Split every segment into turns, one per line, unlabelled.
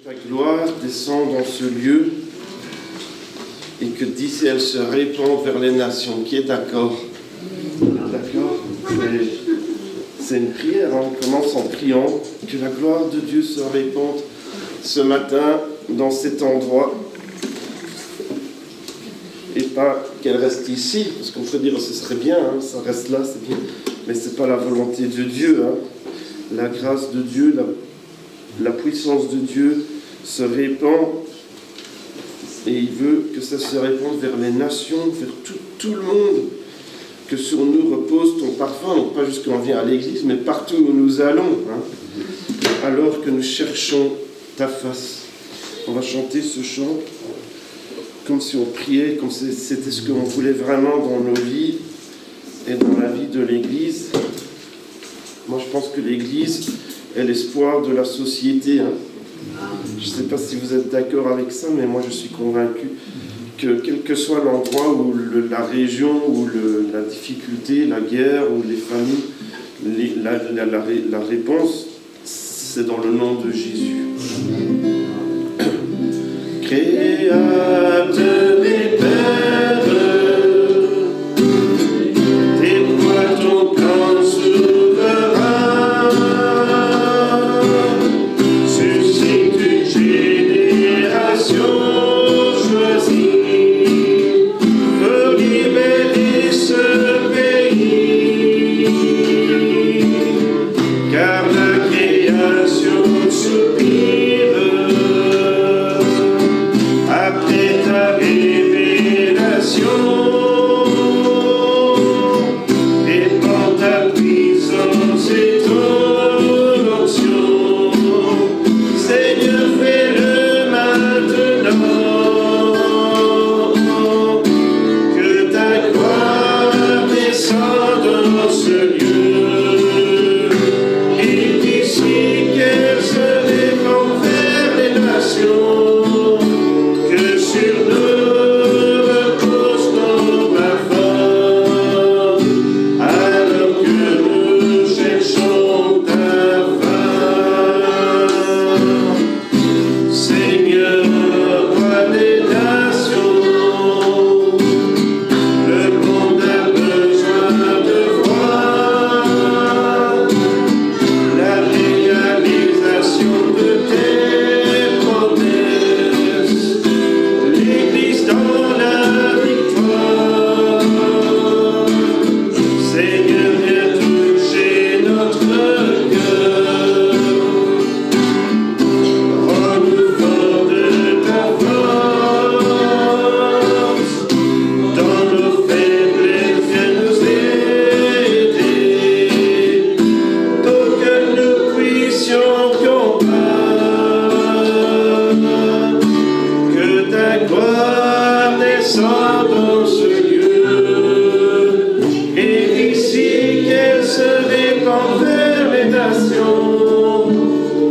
ta gloire descend dans ce lieu et que d'ici elle se répand vers les nations. Qui est d'accord? D'accord? C'est une prière, hein. On commence en priant que la gloire de Dieu se répande ce matin dans cet endroit et pas qu'elle reste ici, parce qu'on peut dire ce serait bien, hein, ça reste là, c'est bien, mais c'est pas la volonté de Dieu, hein. La grâce de Dieu, la puissance de Dieu se répand et il veut que ça se répande vers les nations, vers tout le monde, que sur nous repose ton parfum, donc pas juste quand on vient à l'église, mais partout où nous allons, hein, alors que nous cherchons ta face. On va chanter ce chant comme si on priait, comme si c'était ce qu'on voulait vraiment dans nos vies et dans la vie de l'église. Moi je pense que l'église est l'espoir de la société, hein. Je ne sais pas si vous êtes d'accord avec ça, mais moi je suis convaincu que quel que soit l'endroit où la région, où la difficulté, la guerre, ou les familles, la réponse, c'est dans le nom de Jésus. Créateur et Père, déploie ton plan souverain, suscite une génération choisie pour libérer ce pays, car la création soupire après ta révélation, et par ta puissance et ton onction, Seigneur, fais-le maintenant, que ta gloire descende dans ce lieu, et d'ici qu'elle se répand vers les nations. Sur nous repose ton parfum, alors que nous cherchons ta face. Seigneur, roi des nations, le monde a besoin de voir la réalisation de tes promesses. L'Église dans la victoire, Seigneur, viens toucher notre cœur, rends-nous forts de ta force, dans nos faiblesses, viens nous aider, pour que nous puissions combattre. Que ta gloire descende dans ce lieu, et ici qu'elle se répand vers les nations,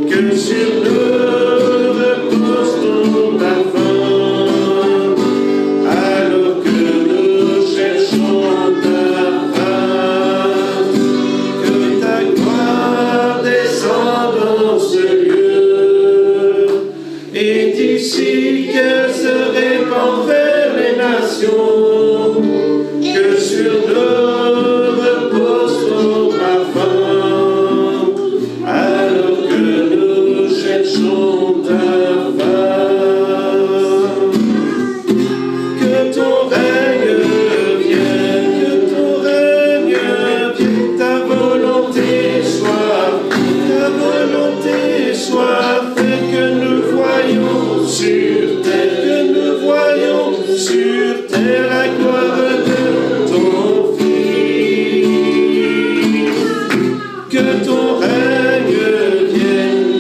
que sur nous repose ton parfum, alors que nous cherchons ta face. Que ta gloire descende dans ce lieu, et d'ici qu'elle se répand vers les nations, que sur nous repose ton parfum, alors que nous cherchons ta face. Que ton règne vienne, que ton règne vienne, ta volonté soit faite, que nous voyons sur terre la gloire de ton Fils. Que ton règne vienne,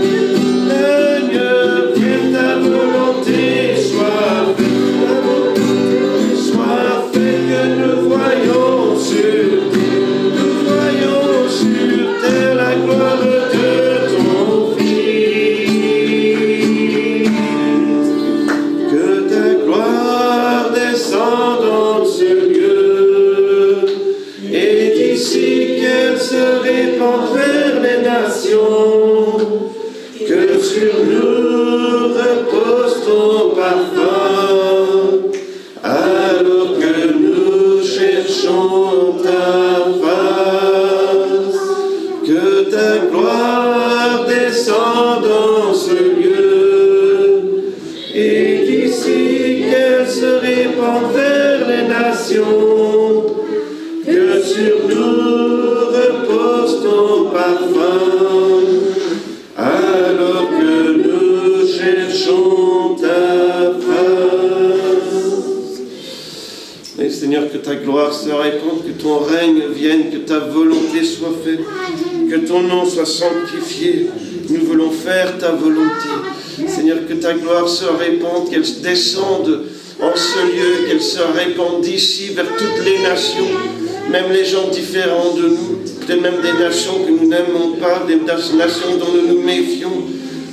ta volonté soit faite, que nous voyons sur terre la gloire de ton Fils. Que ta gloire descende dans ce lieu, et d'ici qu'elle se répand vers les nations, que sur nous parfum, alors que nous cherchons ta face. Que ta gloire descende dans ce lieu, et qu'ici qu'elle se répande vers les nations, que sur nous repose ton parfum, alors que nous cherchons ta face. Et Seigneur, que ta gloire se répande, que ton règne vienne, que ta volonté soit faite, que ton nom soit sanctifié. Nous voulons faire ta volonté. Seigneur, que ta gloire se répande, qu'elle descende en ce lieu, qu'elle se répande d'ici vers toutes les nations, même les gens différents de nous, peut-être même des nations que nous n'aimons pas, des nations dont nous nous méfions,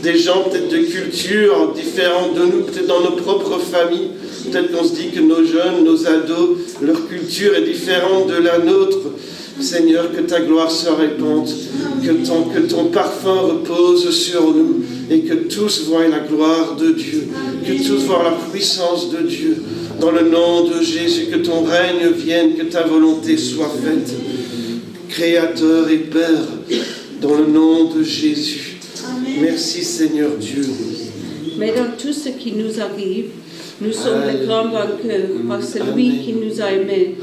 des gens peut-être de cultures différentes de nous, peut-être dans nos propres familles. Peut-être qu'on se dit que nos jeunes, nos ados, leur culture est différente de la nôtre. Seigneur, que ta gloire se répande, que ton parfum repose sur nous et que tous voient la gloire de Dieu, que tous voient la puissance de Dieu. Dans le nom de Jésus, que ton règne vienne, que ta volonté soit faite. Créateur et Père, dans le nom de Jésus. Merci Seigneur Dieu.
Mais dans tout ce qui nous arrive, nous sommes les grands vainqueurs par celui qui nous a aimés.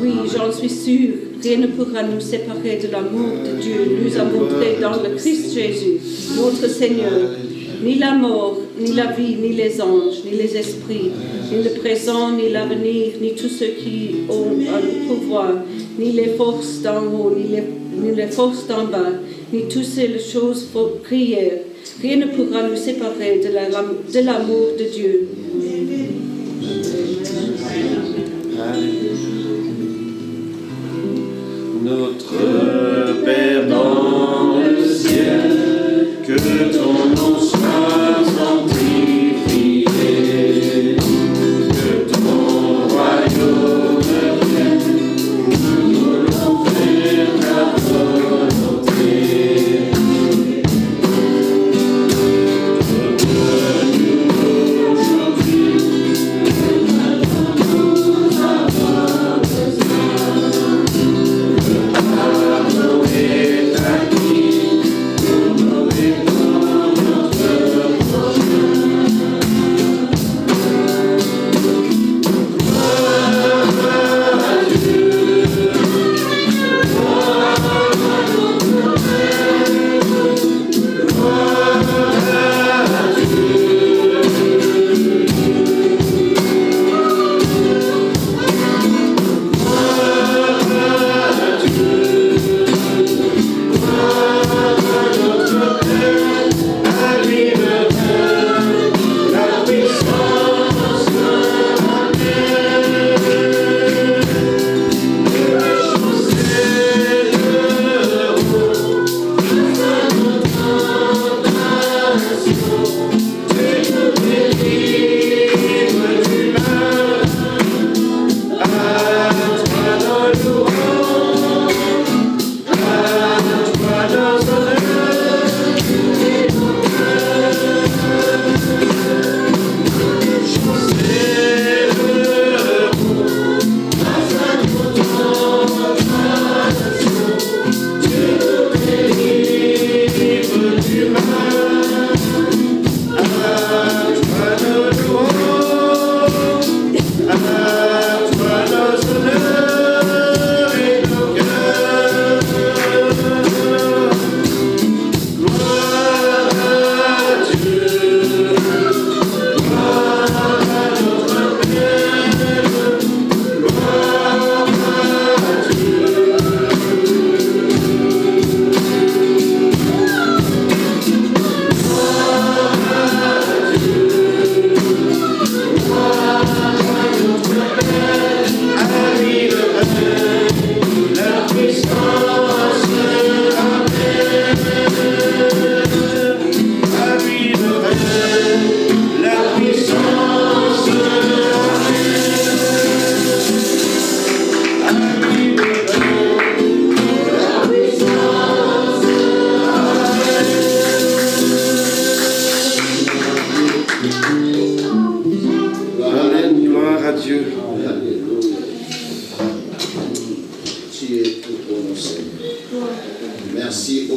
Oui, j'en suis sûre, rien ne pourra nous séparer de l'amour de Dieu nous a montré dans le Christ Jésus, notre Seigneur. Ni la mort, ni la vie, ni les anges, ni les esprits, ni le présent, ni l'avenir, ni tous ceux qui ont le pouvoir, ni les forces d'en haut, ni les forces d'en bas, ni toutes ces choses créées. Rien ne pourra nous séparer de l'amour de Dieu.
Notre Père dans le ciel, que ton nom soit sanctifié, que ton royaume vienne, nous voulons faire ta volonté. Donne-nous aujourd'hui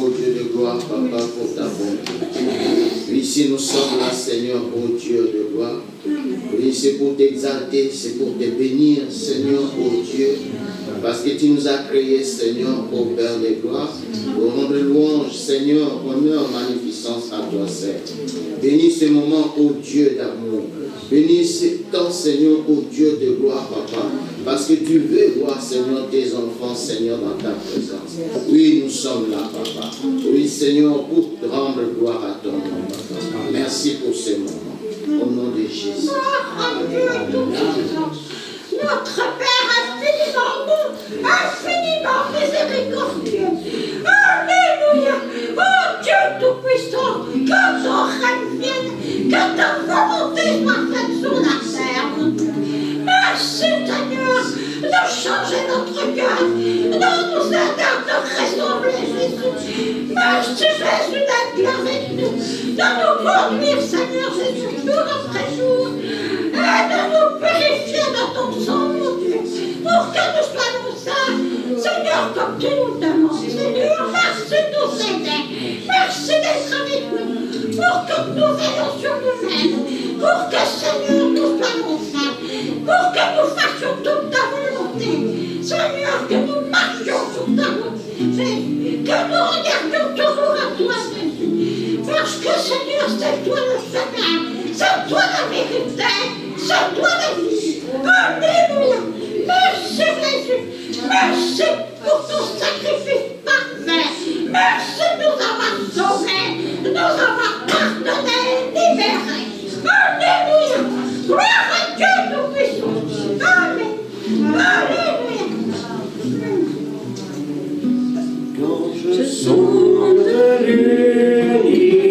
ô Dieu de gloire, Papa, pour ta bonté. Ici, nous sommes là, Seigneur, ô Dieu de gloire. Oui, c'est pour t'exalter, c'est pour te bénir, Seigneur, ô Dieu. Parce que tu nous as créés, Seigneur, ô Père de gloire. Pour rendre louange, Seigneur, honneur, magnificence à toi, Seigneur. Bénis ce moment, ô Dieu d'amour. Bénis ce temps, Seigneur, ô Dieu de gloire, Papa. Parce que tu veux voir, Seigneur, tes enfants, Seigneur, dans ta présence. Oui, nous sommes là, Papa. Oui, Seigneur, pour te rendre gloire à ton nom, Papa. Merci pour ce moment. Au nom de Jésus.
Notre Père infiniment bon, infiniment miséricordieux. Alléluia. Oh Dieu Tout-Puissant, que ton règne vienne, que ta volonté soit faite sur la terre. Merci Seigneur de changer notre cœur, de nous aider à te ressembler Jésus. Merci Jésus d'être là avec nous, de nous conduire Seigneur Jésus jour après jour et de nous purifier de ton sang mon Dieu, pour que nous soyons saints Seigneur comme tu nous demandes. Seigneur, merci de nous aider, merci d'être avec nous, pour que nous veillons sur nous-mêmes, pour que Seigneur nous soyons saints, pour que nous fassions toute ta volonté. Seigneur, que nous marchions sur ta volonté, que nous regardions toujours à toi, Jésus. Parce que, Seigneur, c'est toi le chemin, c'est toi la vérité, c'est toi la vie. Alléluia. Merci, Jésus. Merci pour ton sacrifice parfait. Merci de nous avoir sauvés, de nous avoir pardonnés, libérés. Alléluia. Gloire à Dieu Tout-Puissant. Amen. Alléluia.
Quand je sonde l'univers,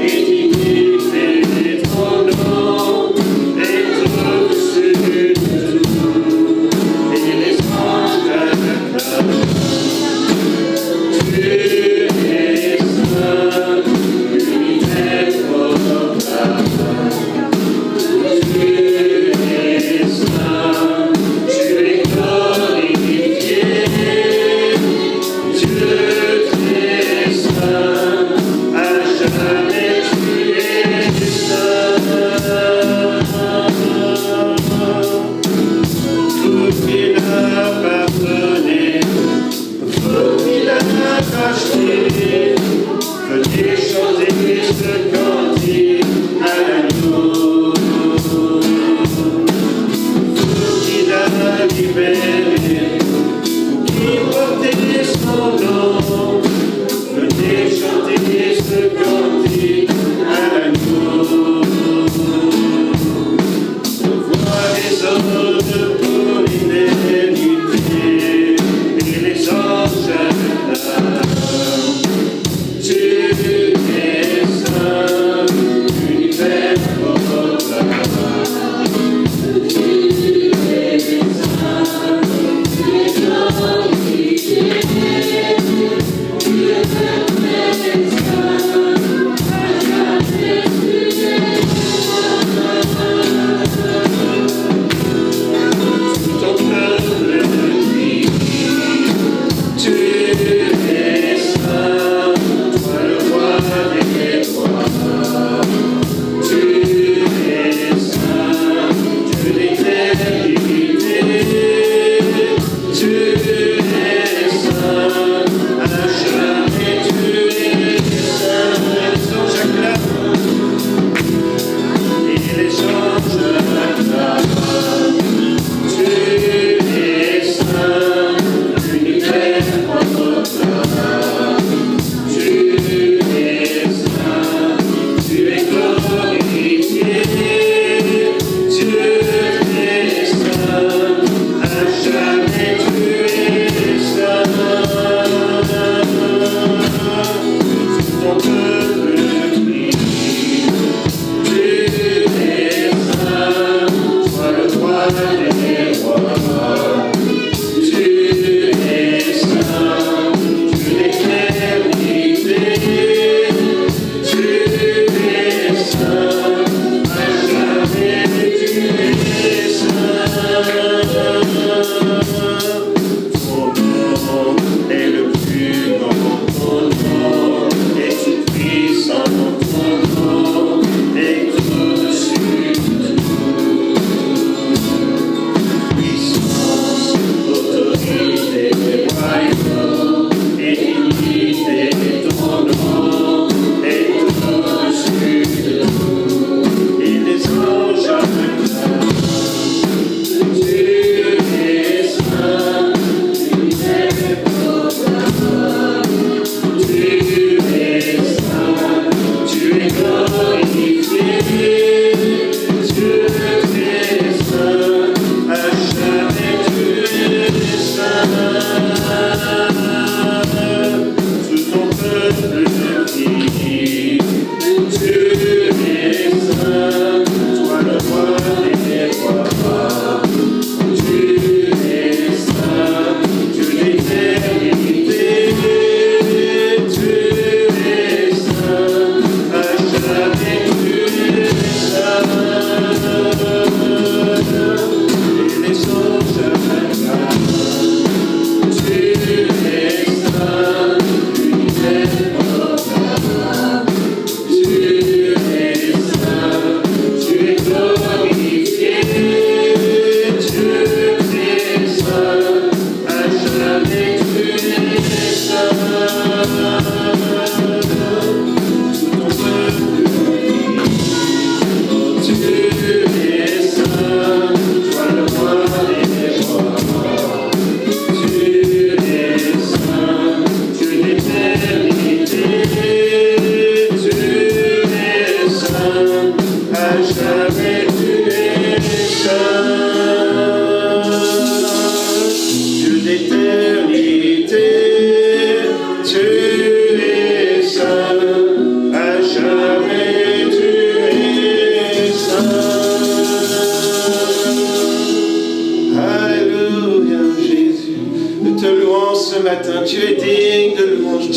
Et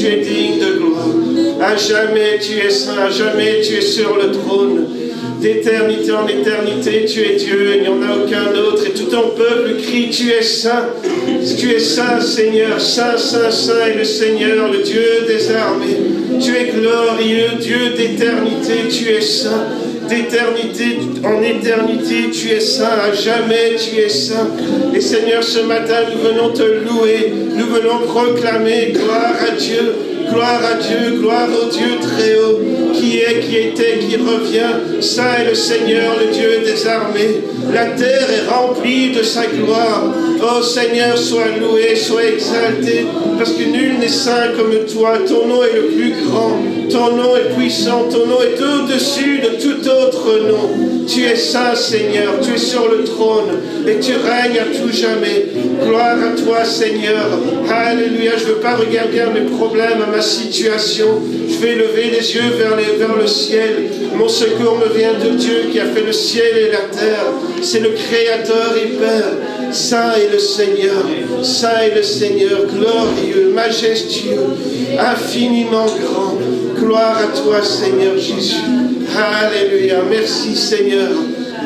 tu es digne de gloire. À jamais tu es saint, à jamais tu es sur le trône. D'éternité en éternité, tu es Dieu, il n'y en a aucun autre. Et tout ton peuple crie, tu es saint. Tu es saint, Seigneur, saint, saint, saint est le Seigneur, le Dieu des armées. Tu es glorieux, Dieu d'éternité, tu es saint. D'éternité en éternité, tu es saint, à jamais tu es saint. Et Seigneur, ce matin, nous venons te louer, nous venons proclamer gloire à Dieu, gloire à Dieu, gloire au Dieu très haut, qui est, qui était, qui revient. Saint est le Seigneur, le Dieu des armées. La terre est remplie de sa gloire. Oh Seigneur, sois loué, sois exalté, parce que nul n'est saint comme toi. Ton nom est le plus grand, ton nom est puissant, ton nom est au-dessus de tout autre nom. Tu es saint, Seigneur, tu es sur le trône et tu règnes à tout jamais. Gloire à toi, Seigneur. Alléluia. Je ne veux pas regarder à mes problèmes, à ma situation. Je vais lever les yeux vers le ciel. Mon secours me vient de Dieu qui a fait le ciel et la terre. C'est le Créateur et Père. Saint est le Seigneur, saint est le Seigneur, glorieux, majestueux, infiniment grand. Gloire à toi, Seigneur Jésus. Alléluia. Merci, Seigneur.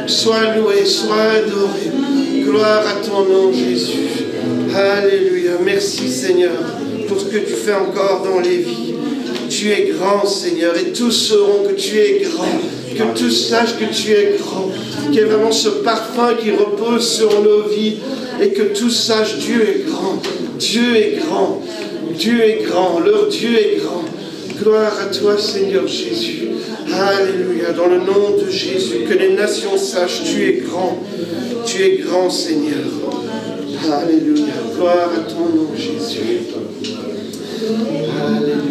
Sois loué, sois adoré. Gloire à ton nom, Jésus. Alléluia. Merci, Seigneur, pour ce que tu fais encore dans les vies. Tu es grand, Seigneur, et tous sauront que tu es grand. Que tous sachent que tu es grand. Qu'il y ait vraiment ce parfum qui repose sur nos vies. Et que tous sachent Dieu est grand. Dieu est grand. Dieu est grand. Leur Dieu est grand. Gloire à toi, Seigneur Jésus. Alléluia. Dans le nom de Jésus, que les nations sachent tu es grand. Tu es grand, Seigneur. Alléluia. Gloire à ton nom, Jésus. Alléluia.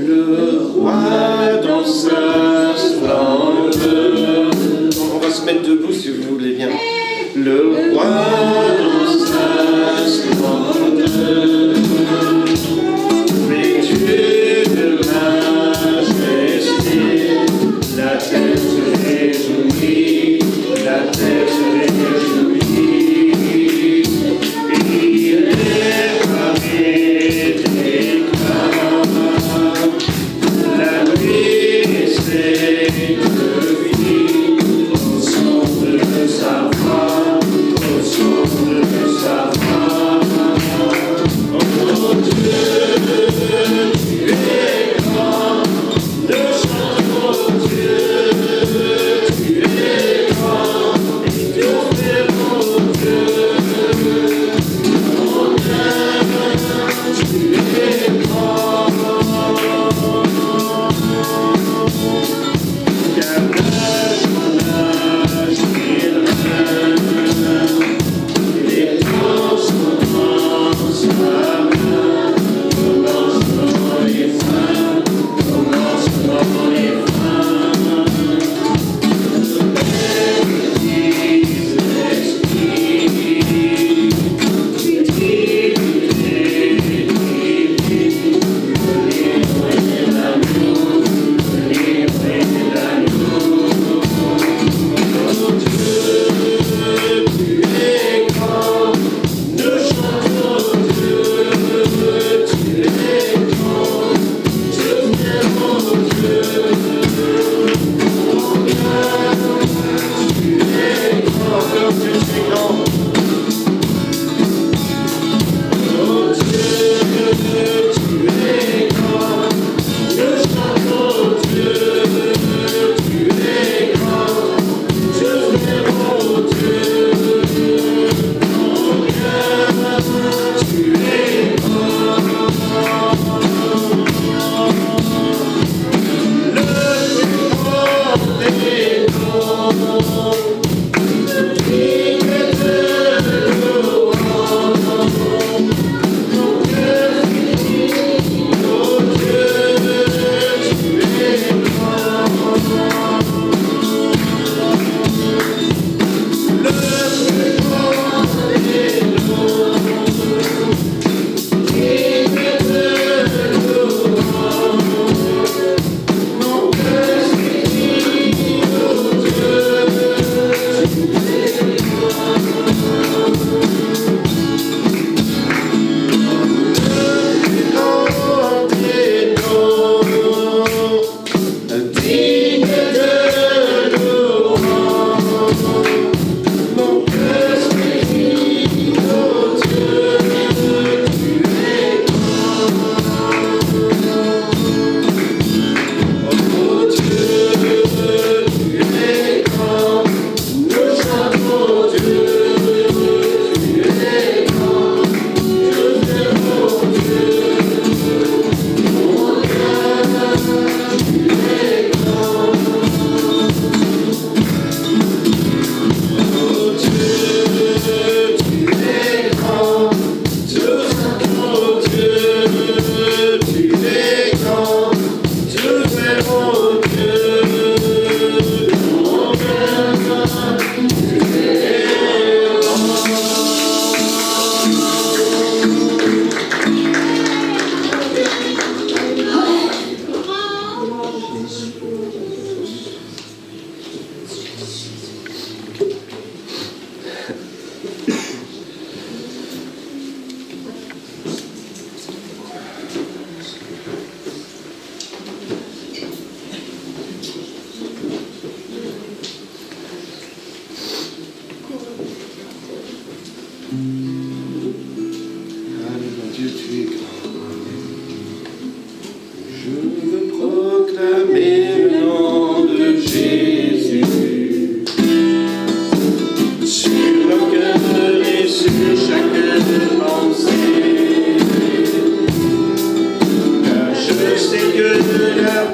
Le roi dans sa splendeur. On va se mettre debout si vous voulez bien. Le roi dans sa splendeur. Vêtu de majesté, la tête réjouie, la tête réjouie. Il est parmi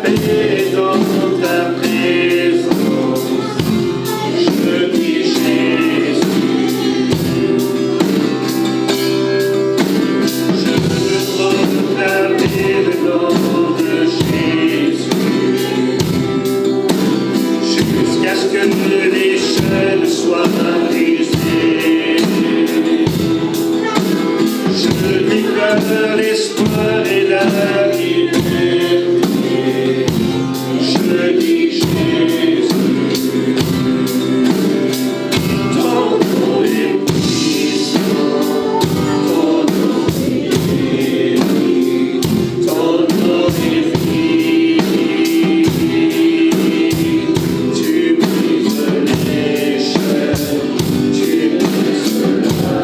paix dans ta présence. Je dis Jésus. Je veux proclamer le nom de Jésus jusqu'à ce que les chaînes soient brisées. Je déclare l'espoir et la liberté. Je dis Jésus. Ton nom est puissant, ton nom est béni, ton nom est fini. Tu brises les chaînes, tu brises la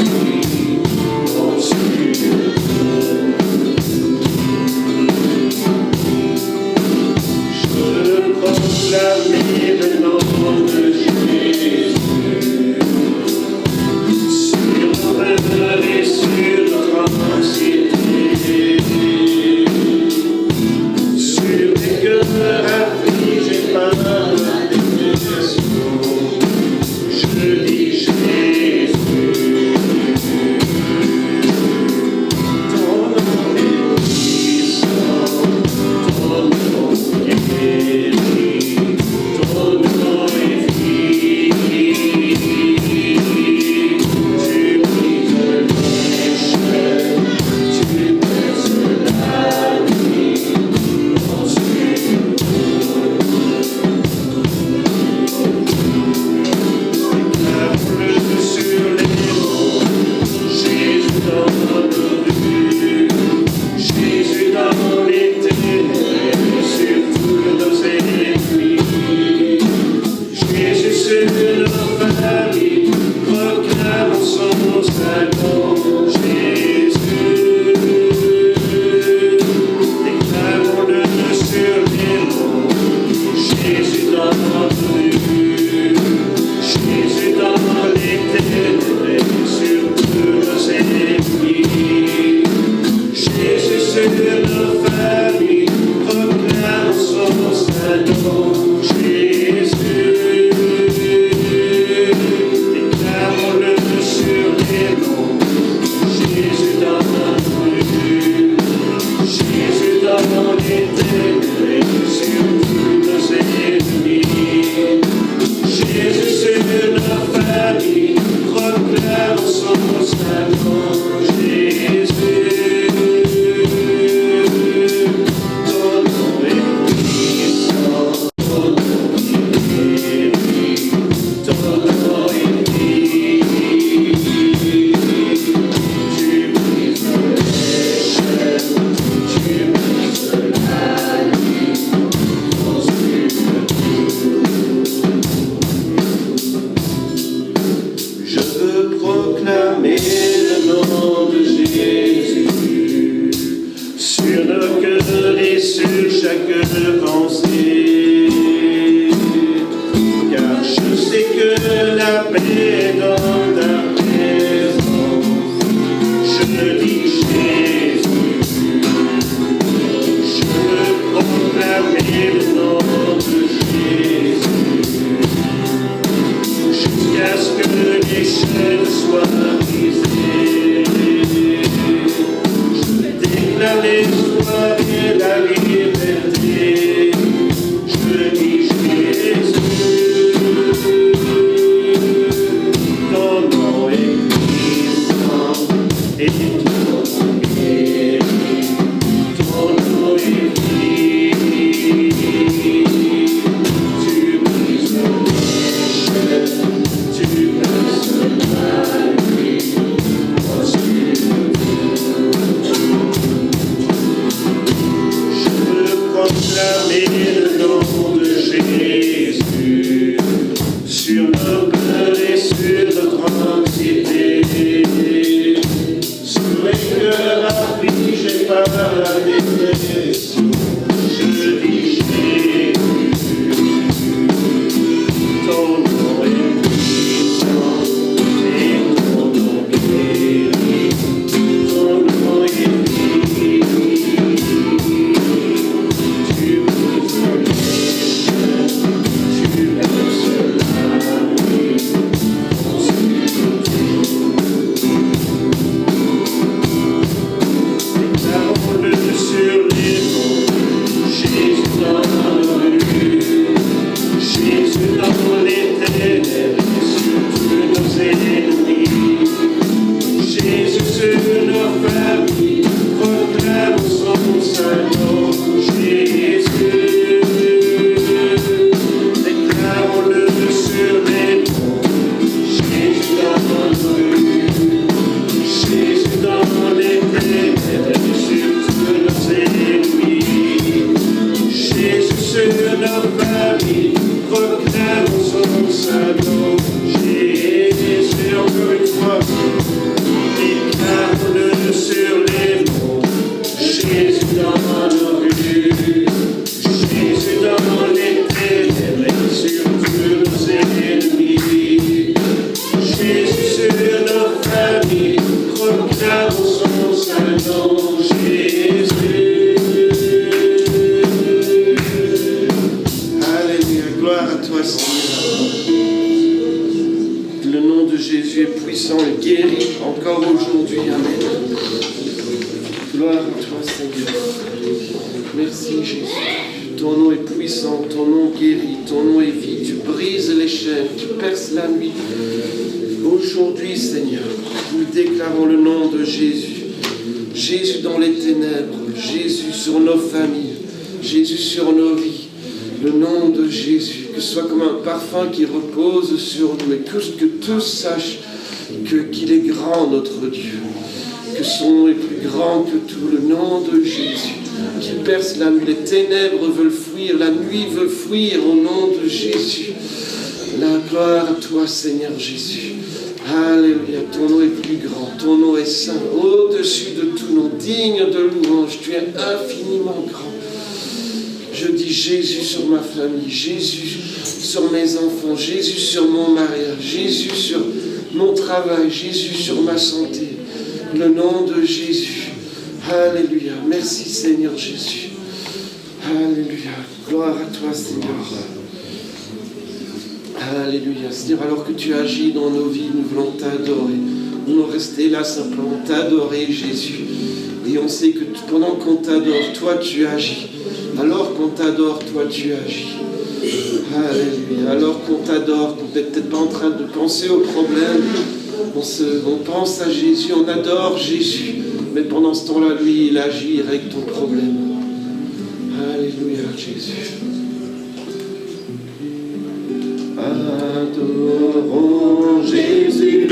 nuit obscure. Je proclame le nom de Jésus sur nos rêves et sur notre anxiété, sur les cœurs affligés par la dépression. Je dis Jésus. Ton nom est puissant, ton nom est béni, ton nom est fini. Tu brises les chaînes, tu brises la nuit obscure. Déclare-le sur les monts, Jésus dans nos rues, Jésus dans les ténèbres, sur tous nos ennemis. Jésus sur nos familles, proclamons son salut. Jésus, déclarons-le sur les monts, Jésus dans nos rues, Jésus dans les ténèbres, sur tous nos ennemis. Jésus sur nos familles, proclamons son salut. Jésus, déclarons-le sur les monts, Jésus dans nos rues, Jésus dans les ténèbres, sur tous nos ennemis. Jésus sur nos familles, proclamons son salut. Jésus, ton nom est puissant, ton nom est béni, ton nom est fini. Tu brises les chaînes, tu brises la nuit obscure. Je veux proclamer le nom de Jésus sur nos cœurs et sur chaque pensée, car je sais que la paix est dans ta présence. Je dis Jésus. Je veux proclamer le nom de Jésus jusqu'à ce que les chaînes soient brisées. Je déclare l'espoir et la liberté. Je dis Jésus. Ton nom est puissant et ton nom est béni, ton nom est fini. Tu brises les chaînes, tu brises la nuit obscure. Je veux proclamer le nom de Jésus sur nos cœurs et sur notre anxiété, sur les cœurs affligés par la dépression. Je dis Jésus. Ton nom est puissant et ton nom est béni, ton nom est fini. Tu
Gloire à toi, Seigneur. Merci, Jésus. Ton nom est puissant, ton nom guérit, ton nom est vie. Tu brises les chaînes, tu perces la nuit. Aujourd'hui, Seigneur, nous déclarons le nom de Jésus. Jésus dans les ténèbres, Jésus sur nos familles, Jésus sur nos vies. Le nom de Jésus, que ce soit comme un parfum qui repose sur nous et que tous sachent qu'il est grand, notre Dieu. Que son nom est plus grand que tout, le nom de Jésus, qui perce la nuit. Les ténèbres veulent fuir, la nuit veut fuir au nom de Jésus. La gloire à toi, Seigneur Jésus. Alléluia, ton nom est plus grand, ton nom est saint, au-dessus de tout nom, digne de louange, tu es infiniment grand. Je dis Jésus sur ma famille, Jésus sur mes enfants, Jésus sur mon mariage, Jésus sur mon travail, Jésus sur ma santé. Le nom de Jésus. Alléluia. Merci Seigneur Jésus. Alléluia. Gloire à toi Seigneur. Alléluia. Seigneur, alors que tu agis dans nos vies, nous voulons t'adorer. Nous voulons rester là simplement, t'adorer Jésus. Et on sait que pendant qu'on t'adore, toi tu agis. Alors qu'on t'adore, toi tu agis. Alléluia. Alors qu'on t'adore, qu'on n'est peut-être pas en train de penser aux problèmes, on pense à Jésus, on adore Jésus. Mais pendant ce temps-là, lui, il agit, il règle ton problème. Alléluia, Jésus. Adorons Jésus,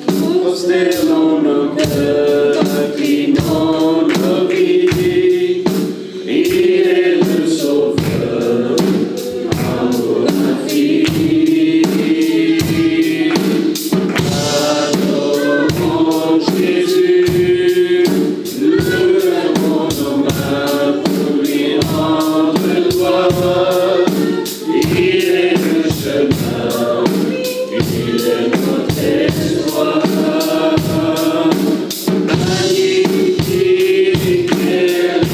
prosternons nos cœurs, inclinons nos vies. Il est le Sauveur, amour infini. Adorons Jésus, levons nos mains pour lui rendre gloire. Il est le chemin, il est notre espoir. Magnifique est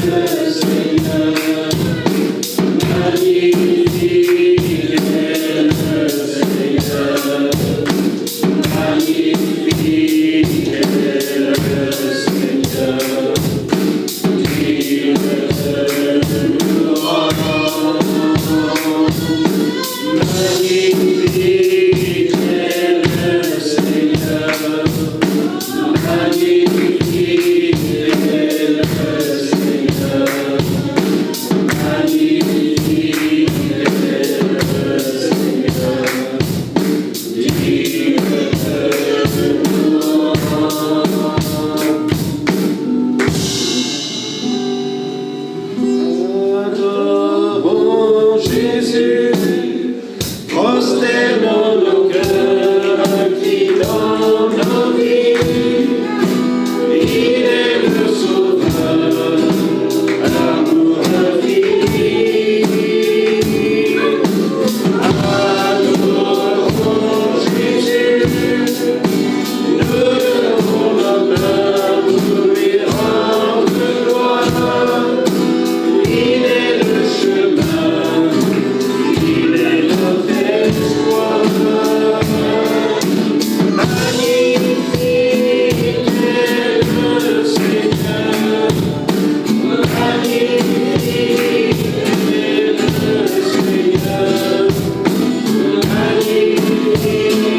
le Seigneur, magnifique est le Seigneur, magnifique est le Seigneur, digne de gloire. Magnifique est le Seigneur, magnifique est le Seigneur, magnifique est le Seigneur, digne de gloire. Adorons Jésus, prosternons nos cœurs, inclinons nos vies. Il est le Sauveur, l'amour infini. Adorons Jésus, levons nos mains pour lui rendre gloire. Il est le chemin, il est notre espoir. Magnifique est le Seigneur, magnifique est le Seigneur, magnifique est le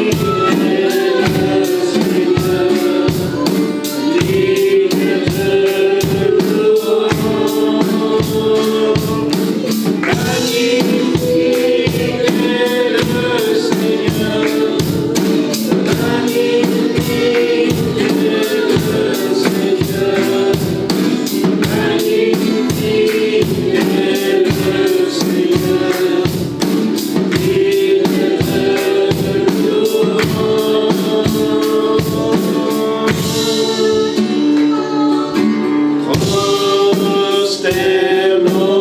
Seigneur, digne de gloire. Magnifique est le Seigneur, magnifique est le Seigneur, magnifique est le Seigneur, digne de gloire. Prosternons-nous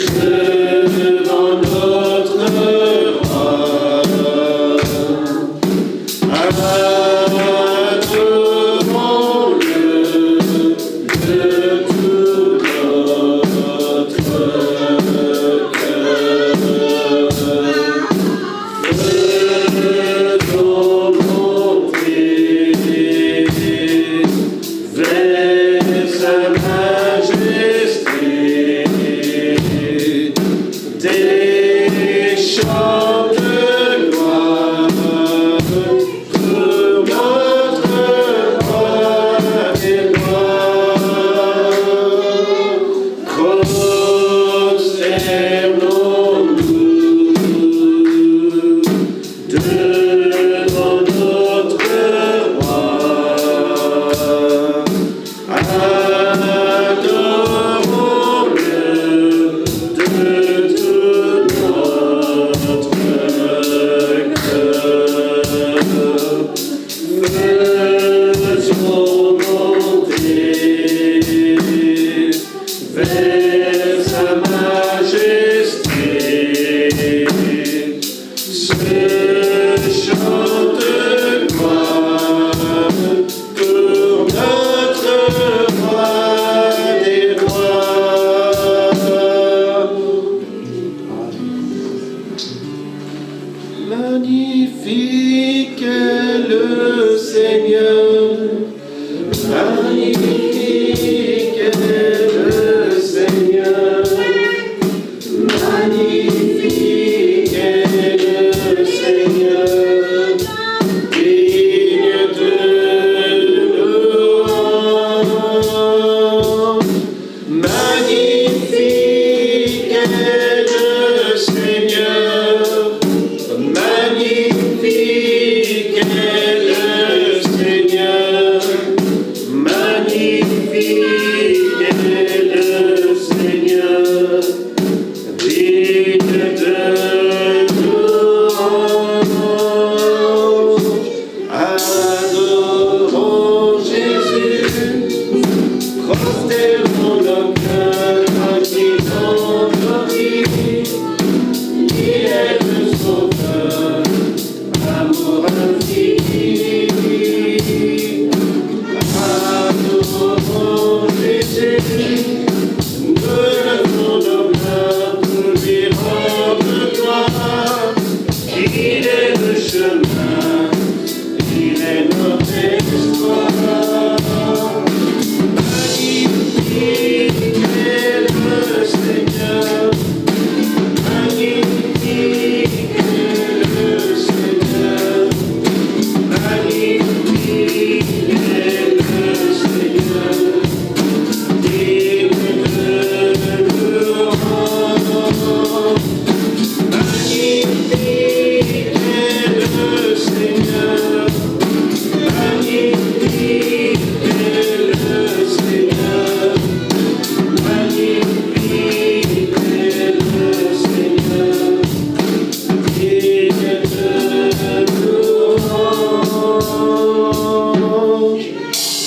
devant notre roi. Adorons-le de tout notre cœur. Faisons monter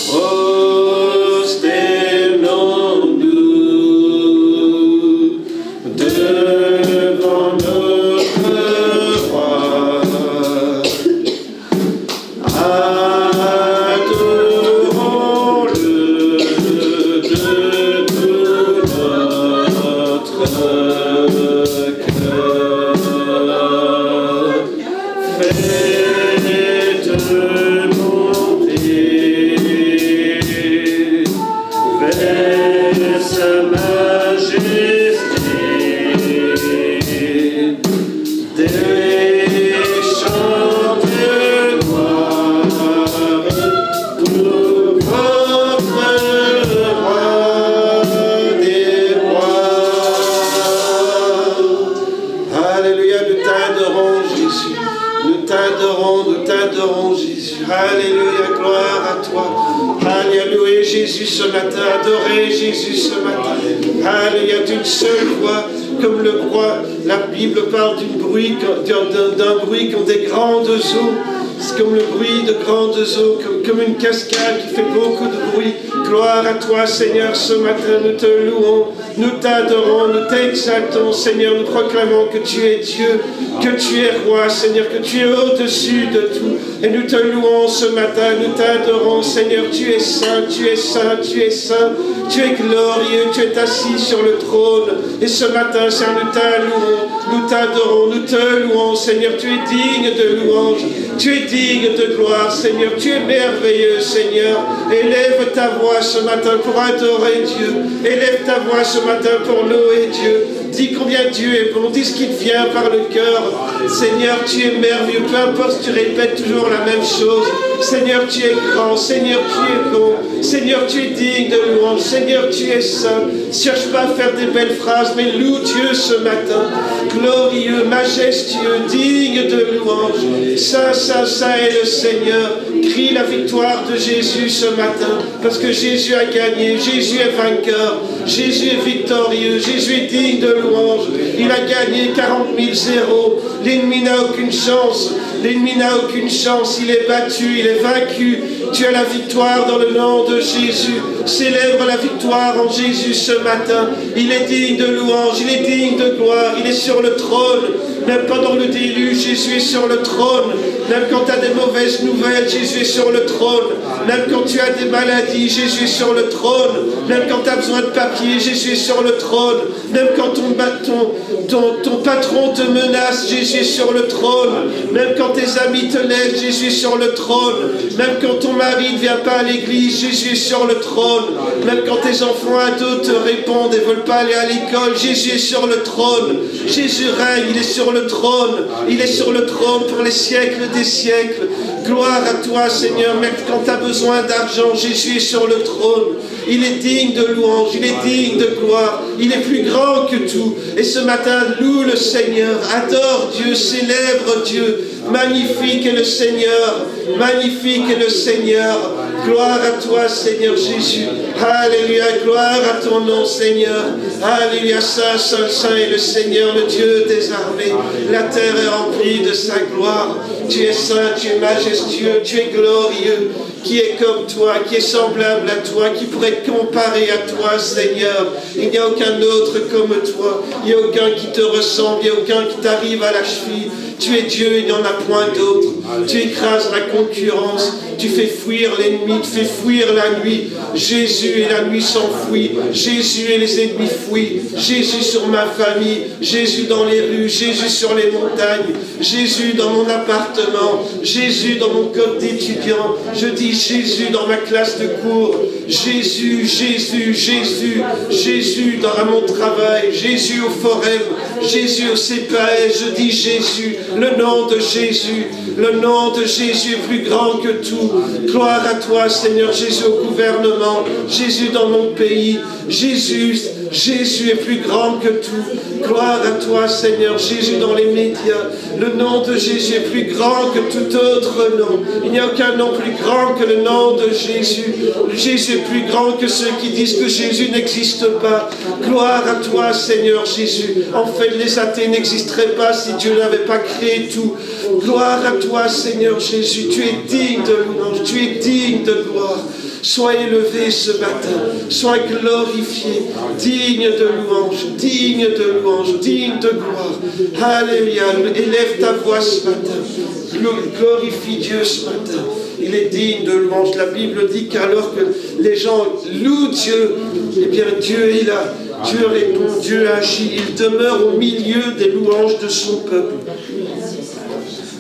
prosternons-nous devant notre roi. Adorons-le de tout notre cœur. Faites monter vers sa majesté des chants de gloire pour votre roi des rois. Alléluia, nous t'adorons Jésus, nous t'adorons Jésus. Alléluia, gloire à toi. Alléluia, Jésus ce matin, adorez Jésus ce matin. Alléluia, d'une seule voix, comme le roi, la Bible parle d'un bruit comme des grandes eaux. C'est comme le bruit de grandes eaux, comme une cascade qui fait beaucoup de bruit. Gloire à toi, Seigneur, ce matin, nous te louons, nous t'adorons, nous t'exaltons, Seigneur, nous proclamons que tu es Dieu, que tu es roi, Seigneur, que tu es au-dessus de tout. Et nous te louons ce matin, nous t'adorons, Seigneur, tu es saint, tu es saint, tu es saint, tu es glorieux, tu es assis sur le trône. Et ce matin, Seigneur, nous t'allouons, nous t'adorons, nous te louons, Seigneur, tu es digne de louange, tu es digne de gloire, Seigneur, tu es merveilleux, Seigneur. Élève ta voix ce matin pour adorer Dieu, élève ta voix ce matin pour louer Dieu. Dis combien Dieu est bon, dis ce qui te vient par le cœur. Seigneur, tu es merveilleux, peu importe si tu répètes toujours la même chose. Seigneur, tu es grand, Seigneur, tu es bon, Seigneur, tu es digne de louange, Seigneur, tu es saint. Cherche pas à faire des belles phrases, mais loue Dieu ce matin. Glorieux, majestueux, digne de louange. Saint, saint, saint est le Seigneur. Crie la victoire de Jésus ce matin, parce que Jésus a gagné, Jésus est vainqueur, Jésus est victorieux, Jésus est digne de louange. Il a gagné 40 000-0. L'ennemi n'a aucune chance, l'ennemi n'a aucune chance, il est battu, il est vaincu. Tu as la victoire dans le nom de Jésus. Célèbre la victoire en Jésus ce matin. Il est digne de louange, il est digne de gloire, il est sur le trône. Même pendant le déluge, Jésus est sur le trône. Même quand tu as des mauvaises nouvelles, Jésus est sur le trône. Même quand tu as des maladies, Jésus est sur le trône. Même quand tu as besoin de papier, Jésus est sur le trône. Même quand ton patron te menace, Jésus est sur le trône. Même quand tes amis te laissent, Jésus est sur le trône. Même quand ton mari ne vient pas à l'église, Jésus est sur le trône. Même quand tes enfants ados te répondent et ne veulent pas aller à l'école, Jésus est sur le trône. Jésus règne, il est sur le trône. Il est sur le trône pour les siècles des siècles. Gloire à toi, Seigneur. Même quand tu as besoin d'argent, Jésus est sur le trône. Il est digne de louange, il est digne de gloire. Il est plus grand que tout. Et ce matin, loue le Seigneur, adore Dieu, célèbre Dieu. Magnifique est le Seigneur, magnifique est le Seigneur. Gloire à toi, Seigneur Jésus. Alléluia, gloire à ton nom, Seigneur. Alléluia, saint, saint, saint est le Seigneur, le Dieu des armées. La terre est remplie de sa gloire. Tu es saint, tu es majestueux, tu es glorieux. Qui est comme toi, qui est semblable à toi, qui pourrait être comparé à toi, Seigneur. Il n'y a aucun autre comme toi. Il n'y a aucun qui te ressemble, il n'y a aucun qui t'arrive à la cheville. Tu es Dieu, il n'y en a point d'autre. Tu écrases la concurrence, tu fais fuir l'ennemi, tu fais fuir la nuit. Jésus et la nuit s'enfuient. Jésus et les ennemis fuient. Jésus sur ma famille, Jésus dans les rues, Jésus sur les montagnes, Jésus dans mon appartement, Jésus dans mon code d'étudiant. Je dis Jésus dans ma classe de cours, Jésus, Jésus, Jésus, Jésus dans mon travail, Jésus au forum, Jésus au CPAS. Je dis Jésus, le nom de Jésus. Le nom de Jésus est plus grand que tout. Gloire à toi, Seigneur Jésus, au gouvernement. Jésus dans mon pays. Jésus est plus grand que tout. Gloire à toi, Seigneur Jésus, dans les médias. Le nom de Jésus est plus grand que tout autre nom. Il n'y a aucun nom plus grand que le nom de Jésus. Jésus est plus grand que ceux qui disent que Jésus n'existe pas. Gloire à toi, Seigneur Jésus. En fait, les athées n'existeraient pas si Dieu n'avait pas créé tout. Gloire à toi, Seigneur Jésus. Tu es digne de louange, tu es digne de gloire. Sois élevé ce matin, sois glorifié, digne de louange, digne de louange, digne de gloire. Alléluia, élève ta voix ce matin, glorifie Dieu ce matin. Il est digne de louange. La Bible dit qu'alors que les gens louent Dieu, eh bien Dieu est là. Dieu répond, Dieu agit. Il demeure au milieu des louanges de son peuple.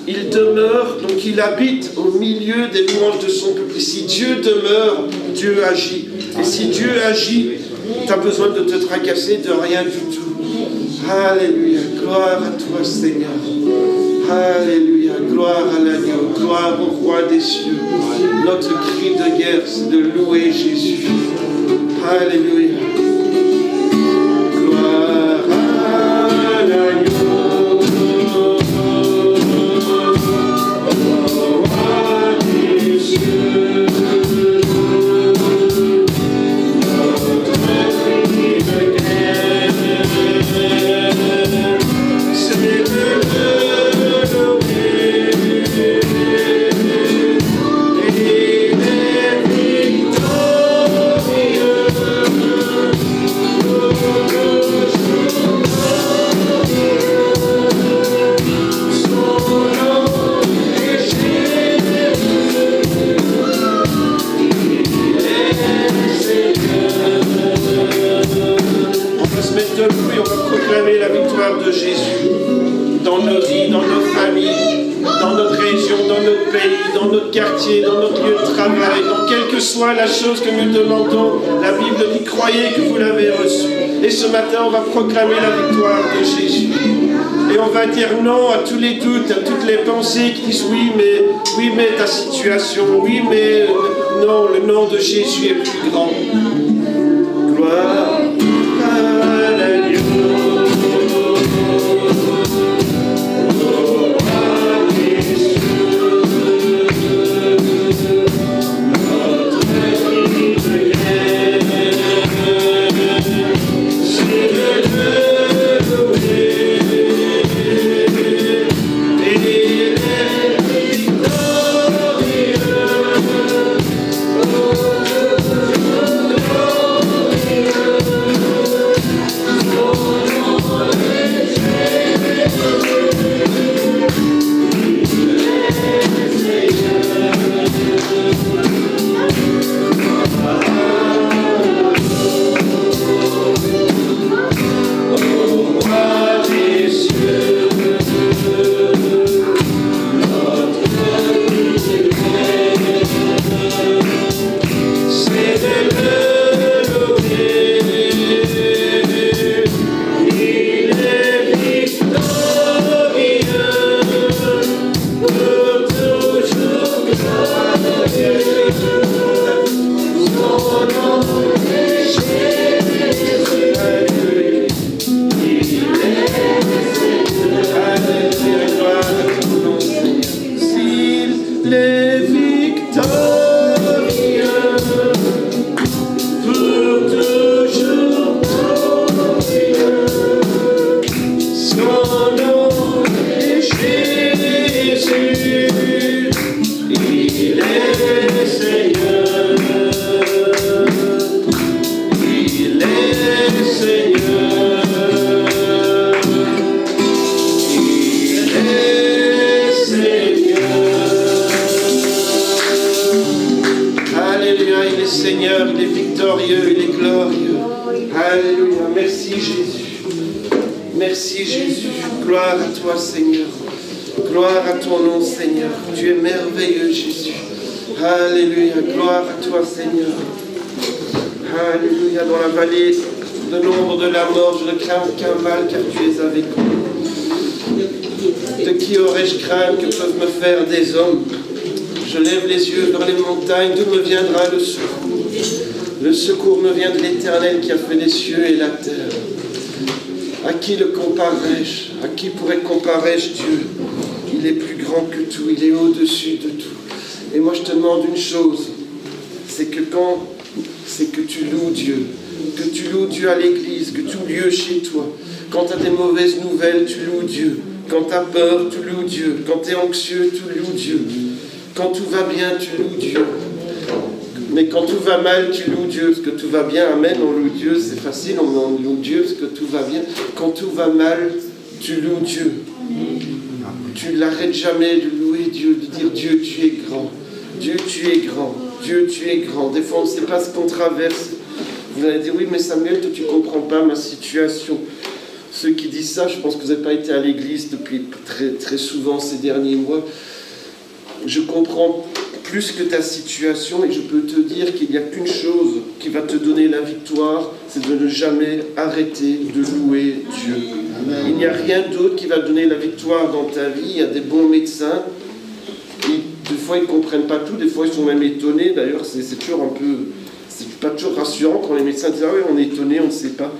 Il demeure, donc il habite au milieu des louanges de son peuple. Et si Dieu demeure, Dieu agit. Et si Dieu agit, tu as besoin de te tracasser de rien du tout. Alléluia, gloire à toi Seigneur. Alléluia, gloire à l'agneau, gloire au roi des cieux. Notre cri de guerre, c'est de louer Jésus. Alléluia. Gloire à l'agneau, au roi des cieux. Notre cri de guerre, c'est de debout, on va proclamer la victoire de Jésus dans nos vies, dans nos familles, dans notre région, dans notre pays, dans notre quartier, dans notre lieu de travail, dans quelle que soit la chose que nous demandons. La Bible dit, croyez que vous l'avez reçu. Et ce matin, on va proclamer la victoire de Jésus. Et on va dire non à tous les doutes, à toutes les pensées qui disent oui, mais ta situation, oui, mais non, le nom de Jésus est plus grand. Gloire à l'agneau. Aucun mal, car tu es avec moi. De qui aurais-je crainte que peuvent me faire des hommes? Je lève les yeux vers les montagnes, d'où me viendra le secours? Le secours me vient de l'Éternel qui a fait les cieux et la terre. À qui le comparerai-je? À qui pourrais comparer-je Dieu? Il est plus grand que tout, il est au-dessus de tout. Et moi je te demande une chose, c'est que tu loues Dieu. Que tu loues Dieu à l'église, que tu loues chez toi. Quand tu as des mauvaises nouvelles, tu loues Dieu. Quand tu as peur, tu loues Dieu. Quand tu es anxieux, tu loues Dieu. Quand tout va bien, tu loues Dieu. Mais quand tout va mal, tu loues Dieu. Parce que tout va bien, amen, on loue Dieu, c'est facile, on loue Dieu parce que tout va bien. Quand tout va mal, tu loues Dieu. Tu n'arrêtes jamais de louer Dieu, de dire Dieu, tu es grand. Dieu, tu es grand. Dieu, tu es grand. Des fois, on ne sait pas ce qu'on traverse. Vous allez dire, oui, mais Samuel, toi, tu ne comprends pas ma situation. Ceux qui disent ça, je pense que vous n'avez pas été à l'église depuis très, très souvent ces derniers mois. Je comprends plus que ta situation et je peux te dire qu'il n'y a qu'une chose qui va te donner la victoire, c'est de ne jamais arrêter de louer Dieu. Amen. Il n'y a rien d'autre qui va donner la victoire dans ta vie. Il y a des bons médecins. Des fois, ils ne comprennent pas tout. Des fois, ils sont même étonnés. D'ailleurs, c'est toujours un peu... C'est pas toujours rassurant quand les médecins disent « Ah oui, on est étonné, on ne sait pas. »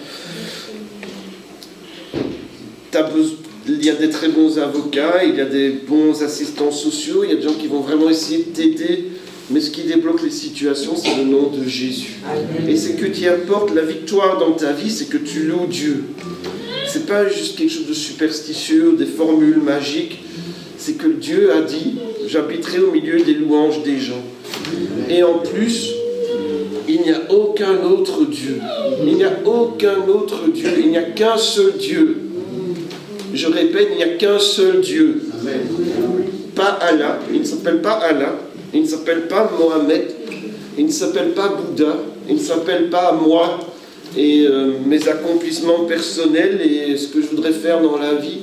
Il y a des très bons avocats, il y a des bons assistants sociaux, il y a des gens qui vont vraiment essayer de t'aider. Mais ce qui débloque les situations, c'est le nom de Jésus. Et c'est que tu apportes la victoire dans ta vie, c'est que tu loues Dieu. C'est pas juste quelque chose de superstitieux, des formules magiques. C'est que Dieu a dit « J'habiterai au milieu des louanges des gens. » Et en plus, il n'y a aucun autre Dieu. Il n'y a aucun autre Dieu. Il n'y a qu'un seul Dieu. Je répète, il n'y a qu'un seul Dieu. Amen. Pas Allah. Il ne s'appelle pas Allah. Il ne s'appelle pas Mohamed. Il ne s'appelle pas Bouddha. Il ne s'appelle pas moi et mes accomplissements personnels et ce que je voudrais faire dans la vie.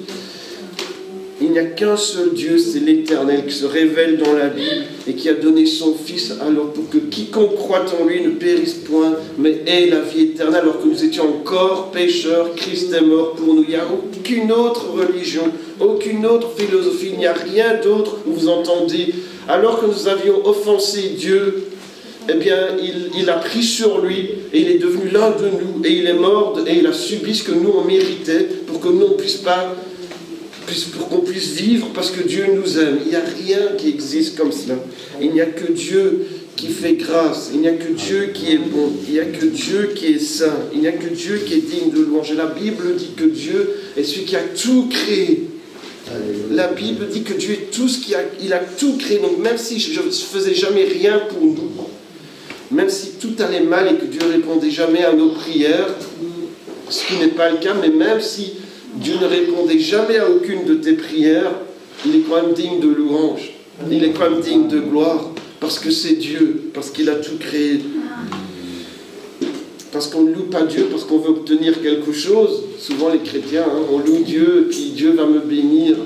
Il n'y a qu'un seul Dieu, c'est l'Éternel, qui se révèle dans la Bible et qui a donné son Fils alors pour que quiconque croit en lui ne périsse point, mais ait la vie éternelle. Alors que nous étions encore pécheurs, Christ est mort pour nous. Il n'y a aucune autre religion, aucune autre philosophie, il n'y a rien d'autre où vous entendez. Alors que nous avions offensé Dieu, eh bien, il a pris sur lui et il est devenu l'un de nous et il est mort et il a subi ce que nous on méritait pour que nous on puisse pas... pour qu'on puisse vivre parce que Dieu nous aime. Il n'y a rien qui existe comme cela. Il n'y a que Dieu qui fait grâce. Il n'y a que Dieu qui est bon. Il n'y a que Dieu qui est saint. Il n'y a que Dieu qui est digne de louange. Et la Bible dit que Dieu est celui qui a tout créé. La Bible dit que Dieu est tout ce qu'il a. Il a tout créé. Donc même si je ne faisais jamais rien pour nous, même si tout allait mal et que Dieu ne répondait jamais à nos prières, ce qui n'est pas le cas, mais même si Dieu ne répondait jamais à aucune de tes prières, il est quand même digne de louange. Il est quand même digne de gloire, parce que c'est Dieu, parce qu'il a tout créé. Parce qu'on ne loue pas Dieu parce qu'on veut obtenir quelque chose. Souvent les chrétiens, on loue Dieu, puis Dieu va me bénir.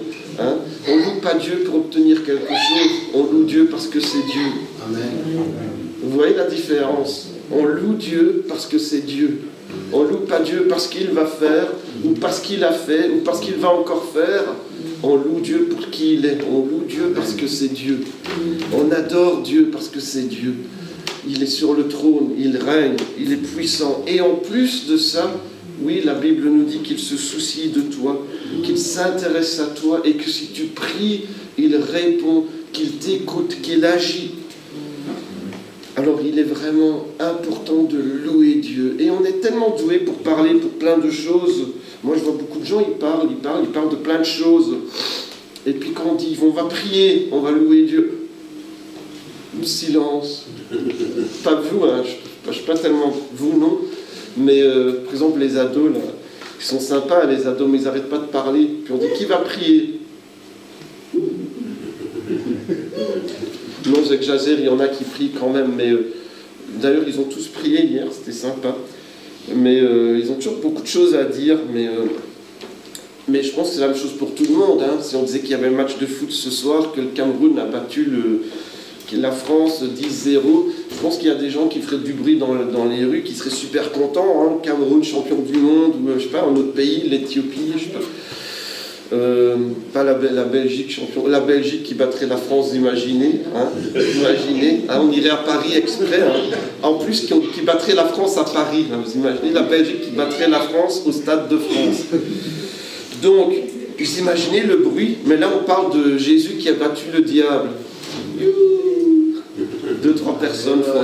On ne loue pas Dieu pour obtenir quelque chose, on loue Dieu parce que c'est Dieu. Amen. Vous voyez la différence? On loue Dieu parce que c'est Dieu. On ne loue pas Dieu parce qu'il va faire, ou parce qu'il a fait, ou parce qu'il va encore faire. On loue Dieu pour qui il est. On loue Dieu parce que c'est Dieu. On adore Dieu parce que c'est Dieu. Il est sur le trône, il règne, il est puissant. Et en plus de ça, oui, la Bible nous dit qu'il se soucie de toi, qu'il s'intéresse à toi, et que si tu pries, il répond, qu'il t'écoute, qu'il agit. Alors il est vraiment important de louer Dieu. Et on est tellement doué pour parler pour plein de choses. Moi je vois beaucoup de gens, ils parlent de plein de choses. Et puis quand on dit, on va prier, on va louer Dieu. Silence. Pas vous, je ne suis pas tellement vous, non. Mais par exemple les ados, là, ils sont sympas les ados, mais ils n'arrêtent pas de parler. Puis on dit, qui va prier? Non, j'exagère, il y en a qui prient quand même, mais d'ailleurs ils ont tous prié hier, c'était sympa. Mais ils ont toujours beaucoup de choses à dire, mais je pense que c'est la même chose pour tout le monde. Si on disait qu'il y avait un match de foot ce soir, que le Cameroun a battu la France 10-0, je pense qu'il y a des gens qui feraient du bruit dans les rues, qui seraient super contents. Cameroun champion du monde, ou je sais pas, un autre pays, l'Éthiopie, je sais pas. Pas la Belgique champion, la Belgique qui battrait la France, imaginez, on irait à Paris exprès, en plus qui battrait la France à Paris, vous imaginez la Belgique qui battrait la France au Stade de France. Donc, vous imaginez le bruit, mais là on parle de Jésus qui a battu le diable. 2-3 personnes font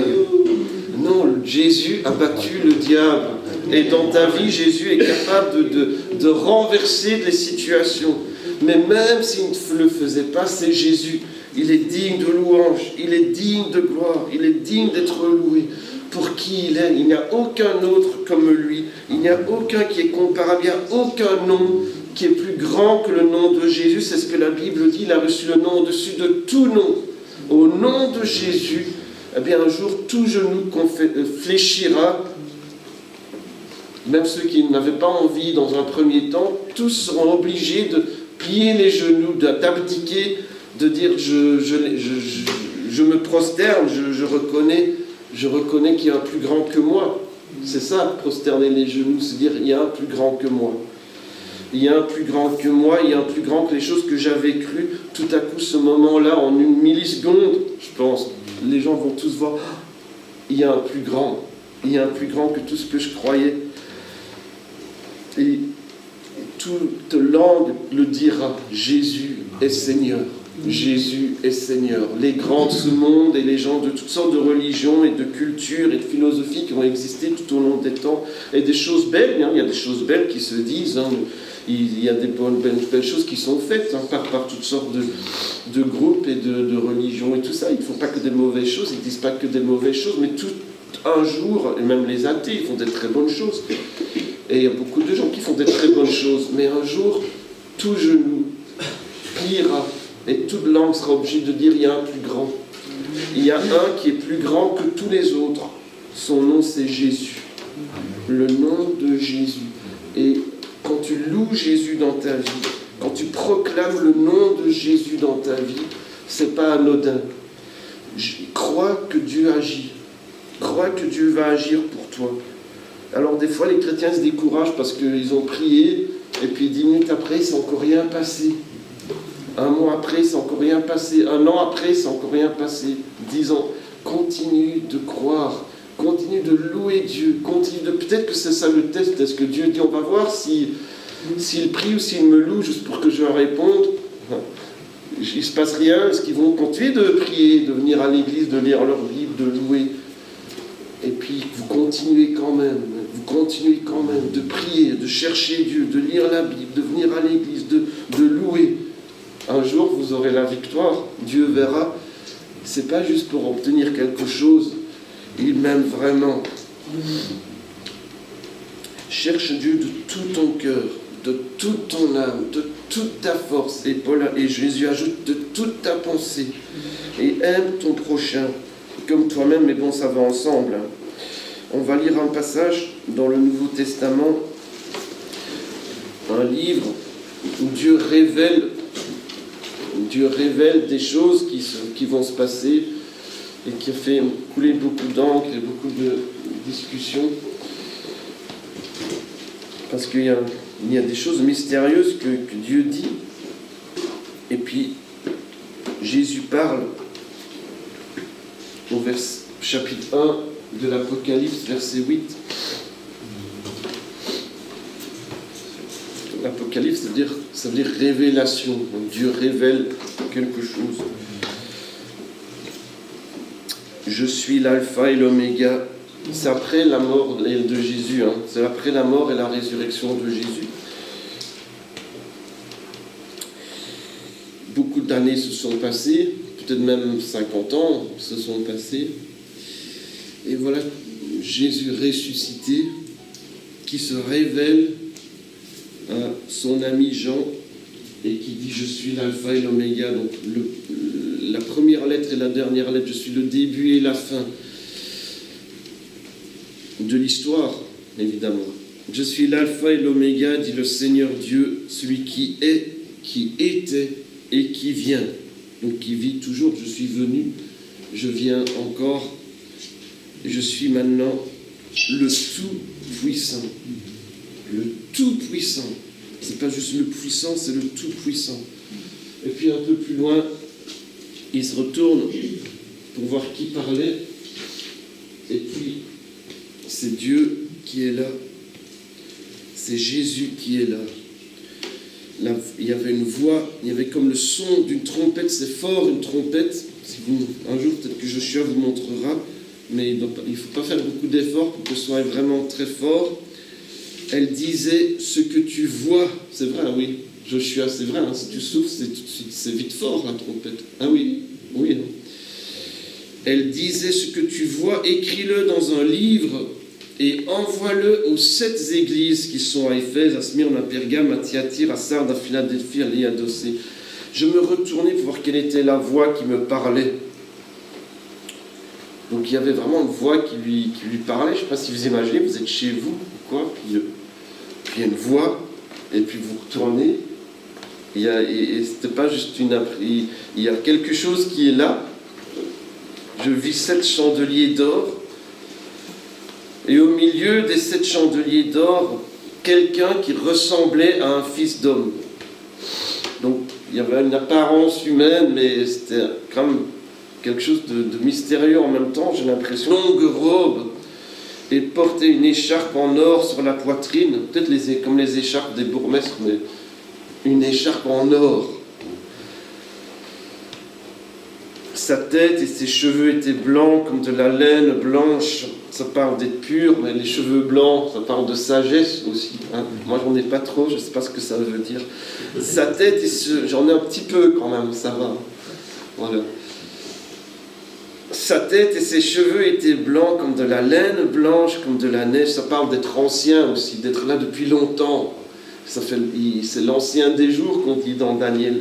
non, Jésus a battu le diable. Et dans ta vie, Jésus est capable de renverser les situations. Mais même s'il ne le faisait pas, c'est Jésus
Il est digne de louange, il est digne de gloire, il est digne d'être loué pour qui il est. Il n'y a aucun autre comme lui, il n'y a aucun qui est comparable, il n'y a aucun nom qui est plus grand que le nom de Jésus. C'est ce que la Bible dit, il a reçu le nom au-dessus de tout nom. Au nom de Jésus, eh bien un jour, tout genou fléchira. Même ceux qui n'avaient pas envie dans un premier temps, tous seront obligés de plier les genoux, d'abdiquer, de dire je me prosterne, je reconnais qu'il y a un plus grand que moi. C'est ça, prosterner les genoux, c'est dire il y a un plus grand que moi. Il y a un plus grand que moi, il y a un plus grand que les choses que j'avais crues. Tout à coup, ce moment-là, en une milliseconde, je pense, les gens vont tous voir, il y a un plus grand. Il y a un plus grand que tout ce que je croyais. Et toute langue le dira, Jésus est Seigneur. Jésus est Seigneur. Les grands de ce monde et les gens de toutes sortes de religions et de cultures et de philosophies qui ont existé tout au long des temps, et des choses belles, il y a des choses belles qui se disent, il y a des belles choses qui sont faites par toutes sortes de groupes et de religions et tout ça. Ils ne font pas que des mauvaises choses, ils ne disent pas que des mauvaises choses, mais tout un jour, et même les athées, ils font des très bonnes choses. Et il y a beaucoup de gens qui font des très bonnes choses, mais un jour, tout genou pliera et toute langue sera obligée de dire il y a un plus grand. Il y a un qui est plus grand que tous les autres. Son nom, c'est Jésus. Le nom de Jésus. Et quand tu loues Jésus dans ta vie, quand tu proclames le nom de Jésus dans ta vie, c'est pas anodin. Crois que Dieu agit. Crois que Dieu va agir pour toi. Alors des fois, les chrétiens se découragent parce qu'ils ont prié, et puis 10 minutes après, il s'est encore rien passé. Un mois après, c'est encore rien passé. Un an après, c'est encore rien passé. 10 ans. Continue de croire. Continue de louer Dieu. Continue de... Peut-être que c'est ça le test. Est-ce que Dieu dit, on va voir s'il prie ou s'il me loue juste pour que je réponde. Il ne se passe rien. Est-ce qu'ils vont continuer de prier, de venir à l'église, de lire leur Bible, de louer? Et puis, vous continuez quand même de prier, de chercher Dieu, de lire la Bible, de venir à l'église, de louer. Un jour, vous aurez la victoire. Dieu verra. C'est pas juste pour obtenir quelque chose. Il m'aime vraiment. Cherche Dieu de tout ton cœur, de toute ton âme, de toute ta force. Et Jésus ajoute de toute ta pensée. Et aime ton prochain comme toi-même. Mais bon, ça va ensemble. On va lire un passage dans le Nouveau Testament, un livre où Dieu révèle des choses qui vont se passer et qui a fait couler beaucoup d'encre et beaucoup de discussions. Parce qu'il y a des choses mystérieuses que Dieu dit. Et puis, Jésus parle au chapitre 1 de l'Apocalypse, verset 8. L'Apocalypse, ça veut dire révélation. Donc Dieu révèle quelque chose. Je suis l'alpha et l'oméga. C'est après la mort de Jésus. C'est après la mort et la résurrection de Jésus. Beaucoup d'années se sont passées, peut-être même 50 ans se sont passés. Et voilà Jésus ressuscité qui se révèle à son ami Jean et qui dit « Je suis l'alpha et l'oméga ». Donc la première lettre et la dernière lettre, je suis le début et la fin de l'histoire, évidemment. « Je suis l'alpha et l'oméga », dit le Seigneur Dieu, celui qui est, qui était et qui vient. Donc qui vit toujours. Je suis venu, je viens encore, je suis maintenant le Tout-Puissant. Le Tout-Puissant. C'est pas juste le puissant, c'est le Tout-Puissant. Et puis un peu plus loin, il se retourne pour voir qui parlait. Et puis, c'est Dieu qui est là. C'est Jésus qui est là. Là, il y avait une voix, il y avait comme le son d'une trompette. C'est fort, une trompette. Un jour, peut-être que Joshua vous montrera. Mais il ne faut pas faire beaucoup d'efforts pour que ce soit vraiment très fort. Elle disait, ce que tu vois, c'est vrai, oui,
Joshua, c'est vrai, hein, si tu souffles, c'est tout de suite, c'est vite fort la trompette. Ah oui, oui. Hein. Elle disait, ce que tu vois, écris-le dans un livre et envoie-le aux 7 églises qui sont à Éphèse, à Smyrne, à Pergame, à Thyatire, à Sardes, à Philadelphie, à Laodicée. Je me retournais pour voir quelle était la voix qui me parlait. Donc il y avait vraiment une voix qui lui parlait. Je ne sais pas si vous imaginez, vous êtes chez vous, ou quoi, puis il y a une voix, et puis vous retournez. Et c'était pas juste une... Il y a quelque chose qui est là. Je vis 7 chandeliers d'or. Et au milieu des 7 chandeliers d'or, quelqu'un qui ressemblait à un fils d'homme. Donc il y avait une apparence humaine, mais c'était comme quelque chose de mystérieux en même temps, j'ai l'impression. Longue robe, et portait une écharpe en or sur la poitrine, peut-être comme les écharpes des bourgmestres, mais une écharpe en or. Sa tête et ses cheveux étaient blancs comme de la laine blanche. Ça parle d'être pur, mais les cheveux blancs, ça parle de sagesse aussi. Hein. Moi, j'en ai pas trop, je ne sais pas ce que ça veut dire. Sa tête, j'en ai un petit peu quand même, ça va. Voilà. Sa tête et ses cheveux étaient blancs comme de la laine blanche, comme de la neige. Ça parle d'être ancien aussi, d'être là depuis longtemps. C'est l'ancien des jours qu'on dit dans Daniel.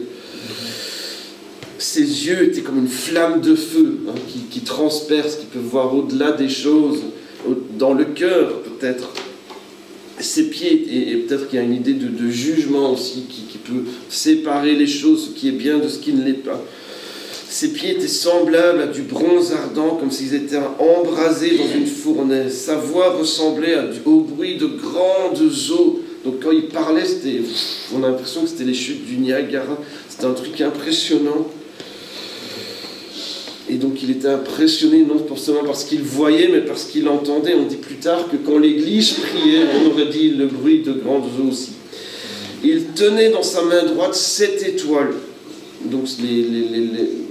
Ses yeux étaient comme une flamme de feu, hein, qui transperce, qui peut voir au-delà des choses, dans le cœur peut-être. Ses pieds, et peut-être qu'il y a une idée de jugement aussi, qui peut séparer les choses, ce qui est bien de ce qui ne l'est pas. Ses pieds étaient semblables à du bronze ardent, comme s'ils étaient embrasés dans une fournaise. Sa voix ressemblait au bruit de grandes eaux. Donc quand il parlait, on a l'impression que c'était les chutes du Niagara. C'était un truc impressionnant. Et donc il était impressionné, non seulement parce qu'il voyait, mais parce qu'il entendait. On dit plus tard que quand l'Église priait, on aurait dit le bruit de grandes eaux aussi. Il tenait dans sa main droite 7 étoiles. Donc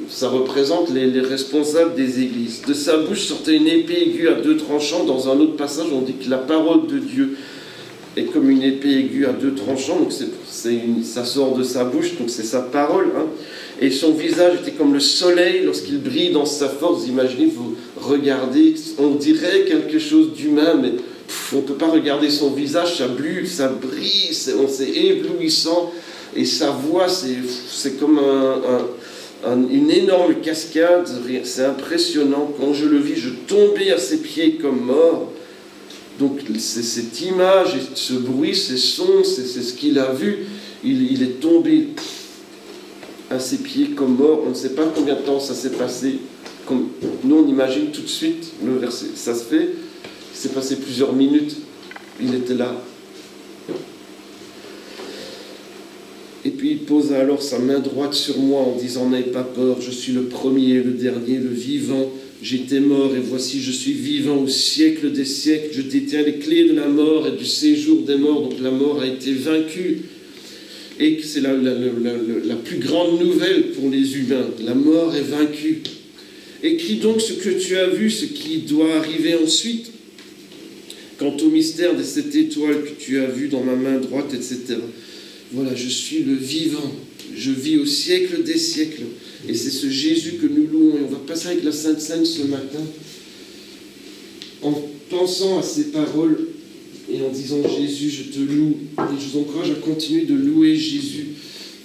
ça représente les responsables des églises. De sa bouche sortait une épée aiguë à 2 tranchants. Dans un autre passage, on dit que la parole de Dieu est comme une épée aiguë à 2 tranchants. Donc ça sort de sa bouche, donc c'est sa parole. Hein. Et son visage était comme le soleil lorsqu'il brille dans sa force. Imaginez, vous regardez, on dirait quelque chose d'humain, mais on ne peut pas regarder son visage, ça brille, c'est éblouissant. Et sa voix, c'est comme une énorme cascade, c'est impressionnant. Quand je le vis, je tombais à ses pieds comme mort. Donc c'est cette image, et ce bruit, ces sons, c'est ce qu'il a vu. Il est tombé à ses pieds comme mort. On ne sait pas combien de temps ça s'est passé. Comme nous, on imagine tout de suite le verset. Ça se fait, il s'est passé plusieurs minutes. Il était là. Et puis il posa alors sa main droite sur moi en disant « N'aie pas peur, je suis le premier et le dernier, le vivant. J'étais mort et voici je suis vivant au siècle des siècles. Je détiens les clés de la mort et du séjour des morts. » Donc la mort a été vaincue. Et c'est la plus grande nouvelle pour les humains. La mort est vaincue. Écris donc ce que tu as vu, ce qui doit arriver ensuite. Quant au mystère de cette étoile que tu as vue dans ma main droite, etc. Voilà, je suis le vivant. Je vis au siècle des siècles. Et c'est ce Jésus que nous louons. Et on va passer avec la Sainte Seine ce matin en pensant à ces paroles et en disant « Jésus, je te loue ». Et je vous encourage à continuer de louer Jésus.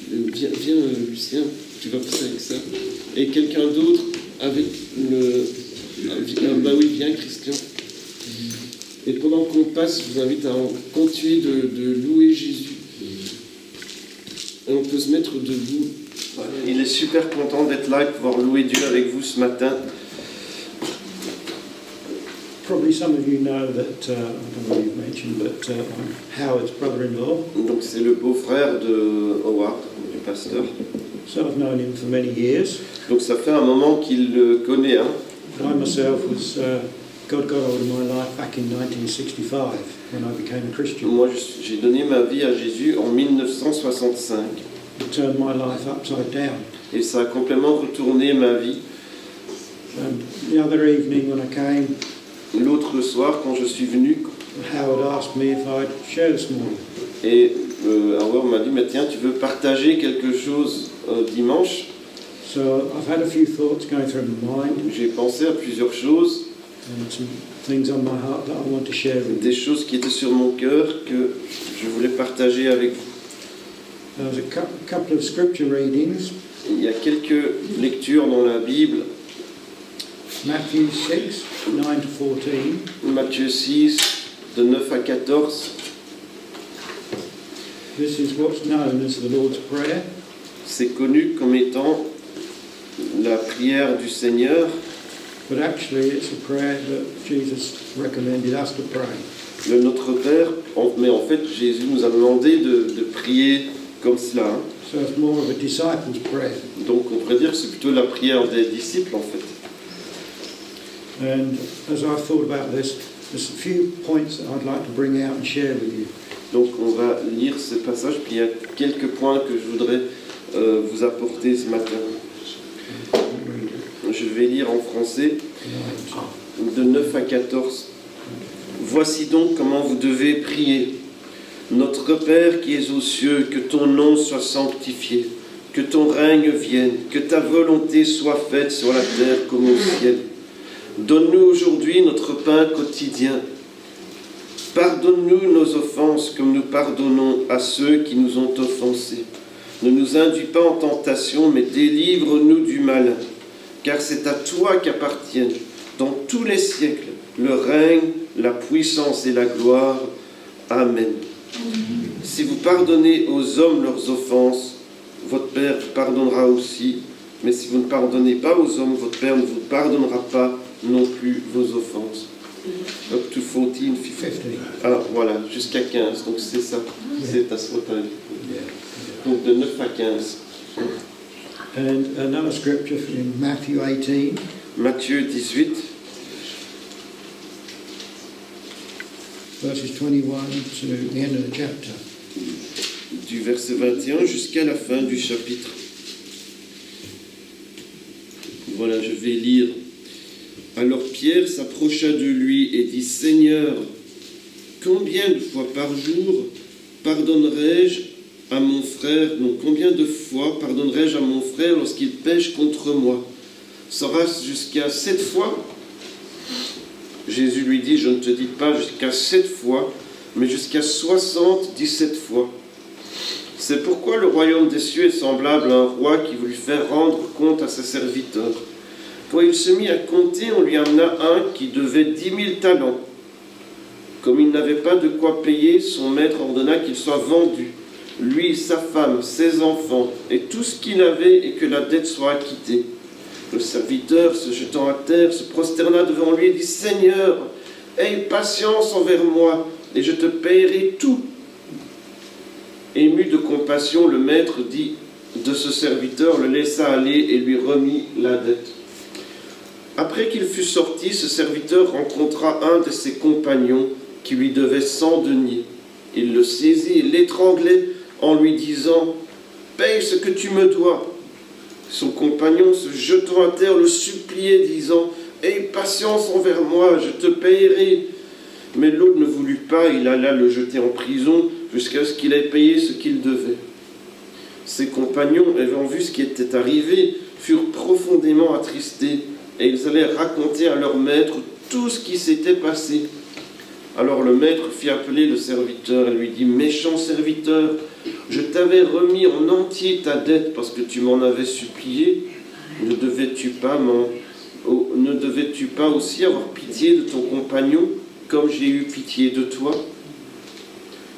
Viens Lucien, tu vas passer avec ça. Et quelqu'un d'autre avec bah oui, viens Christian. Et pendant qu'on passe, je vous invite à continuer de louer Jésus. Et on peut se mettre debout. Il est super content d'être là et de pouvoir louer Dieu avec vous ce matin.
Probably some of you know that, I don't know what you've mentioned, but Howard's brother-in-law.
Donc c'est le beau-frère de Howard, du pasteur.
So I've known him for many years.
Donc ça fait un moment qu'il le connaît. Hein.
I myself was, God got hold of my life back in 1965 when I became a Christian.
Moi j'ai donné ma vie à Jésus en 1965.
It turned my life upside down.
Et ça a complètement retourné ma vie.
The other evening when I came,
l'autre soir quand je suis venu,
Howard asked me if I'd share this morning.
Et Howard m'a dit, mais tiens, tu veux partager quelque chose dimanche?
So I've had a few thoughts going through my mind
J'ai pensé à plusieurs choses,
and some things on my heart that I want to share with you.
des choses qui étaient sur mon cœur que je voulais partager avec vous.
There's a couple of scripture readings,
Il y a quelques lectures dans la Bible.
Matthew 6, 9 to 14.
Matthieu 6, de 9 à 14.
This is what's known as the Lord's Prayer.
C'est connu comme étant la prière du Seigneur.
But actually, it's a prayer that Jesus recommended us to pray.
Le Notre Père, mais en fait, Jésus nous a demandé de prier comme cela. Hein.
So it's more of a disciples' prayer.
Donc on pourrait dire que c'est plutôt la prière des disciples en fait.
And as I've thought about this, there's a few points that I'd like to bring out and share with you.
Donc on va lire ce passage, puis il y a quelques points que je voudrais vous apporter ce matin. Je vais lire en français, de 9 à 14. Voici donc comment vous devez prier. Notre Père qui es aux cieux, que ton nom soit sanctifié, que ton règne vienne, que ta volonté soit faite sur la terre comme au ciel. Donne-nous aujourd'hui notre pain quotidien. Pardonne-nous nos offenses comme nous pardonnons à ceux qui nous ont offensés. Ne nous induis pas en tentation, mais délivre-nous du malin. Car c'est à toi qu'appartiennent, dans tous les siècles, le règne, la puissance et la gloire. Amen. Si vous pardonnez aux hommes leurs offenses, votre Père vous pardonnera aussi. Mais si vous ne pardonnez pas aux hommes, votre Père ne vous pardonnera pas non plus vos offenses. Up to 14, 15. Ah, voilà, jusqu'à 15. Donc c'est ça. C'est à ce moment-là. Donc de 9 à 15.
And another scripture in Matthew 18.
Matthieu 18.
Verses 21 to the end of the chapter.
Du verset 21 jusqu'à la fin du chapitre. Voilà, je vais lire. Alors Pierre s'approcha de lui et dit, Seigneur, combien de fois par jour pardonnerai-je à mon frère, donc combien de fois pardonnerai-je à mon frère lorsqu'il pêche contre moi? Sera-ce jusqu'à 7 fois? Jésus lui dit, je ne te dis pas jusqu'à 7 fois, mais jusqu'à 77 fois. C'est pourquoi le royaume des cieux est semblable à un roi qui voulut faire rendre compte à ses serviteurs. Quand il se mit à compter, on lui amena un qui devait 10 000 talents. Comme il n'avait pas de quoi payer, son maître ordonna qu'il soit vendu, lui, sa femme, ses enfants, et tout ce qu'il avait, et que la dette soit acquittée. Le serviteur, se jetant à terre, se prosterna devant lui et dit, Seigneur, aie patience envers moi, et je te payerai tout. Ému de compassion, le maître dit de ce serviteur, le laissa aller et lui remit la dette. Après qu'il fut sorti, ce serviteur rencontra un de ses compagnons qui lui devait 100 deniers. Il le saisit et l'étranglait en lui disant « Paye ce que tu me dois ». Son compagnon, se jetant à terre, le suppliait, disant « Aie patience envers moi, je te payerai ». Mais l'autre ne voulut pas, il alla le jeter en prison jusqu'à ce qu'il ait payé ce qu'il devait. Ses compagnons, ayant vu ce qui était arrivé, furent profondément attristés, et ils allaient raconter à leur maître tout ce qui s'était passé. Alors le maître fit appeler le serviteur et lui dit « Méchant serviteur, je t'avais remis en entier ta dette parce que tu m'en avais supplié. Ne devais-tu pas aussi avoir pitié de ton compagnon comme j'ai eu pitié de toi ?»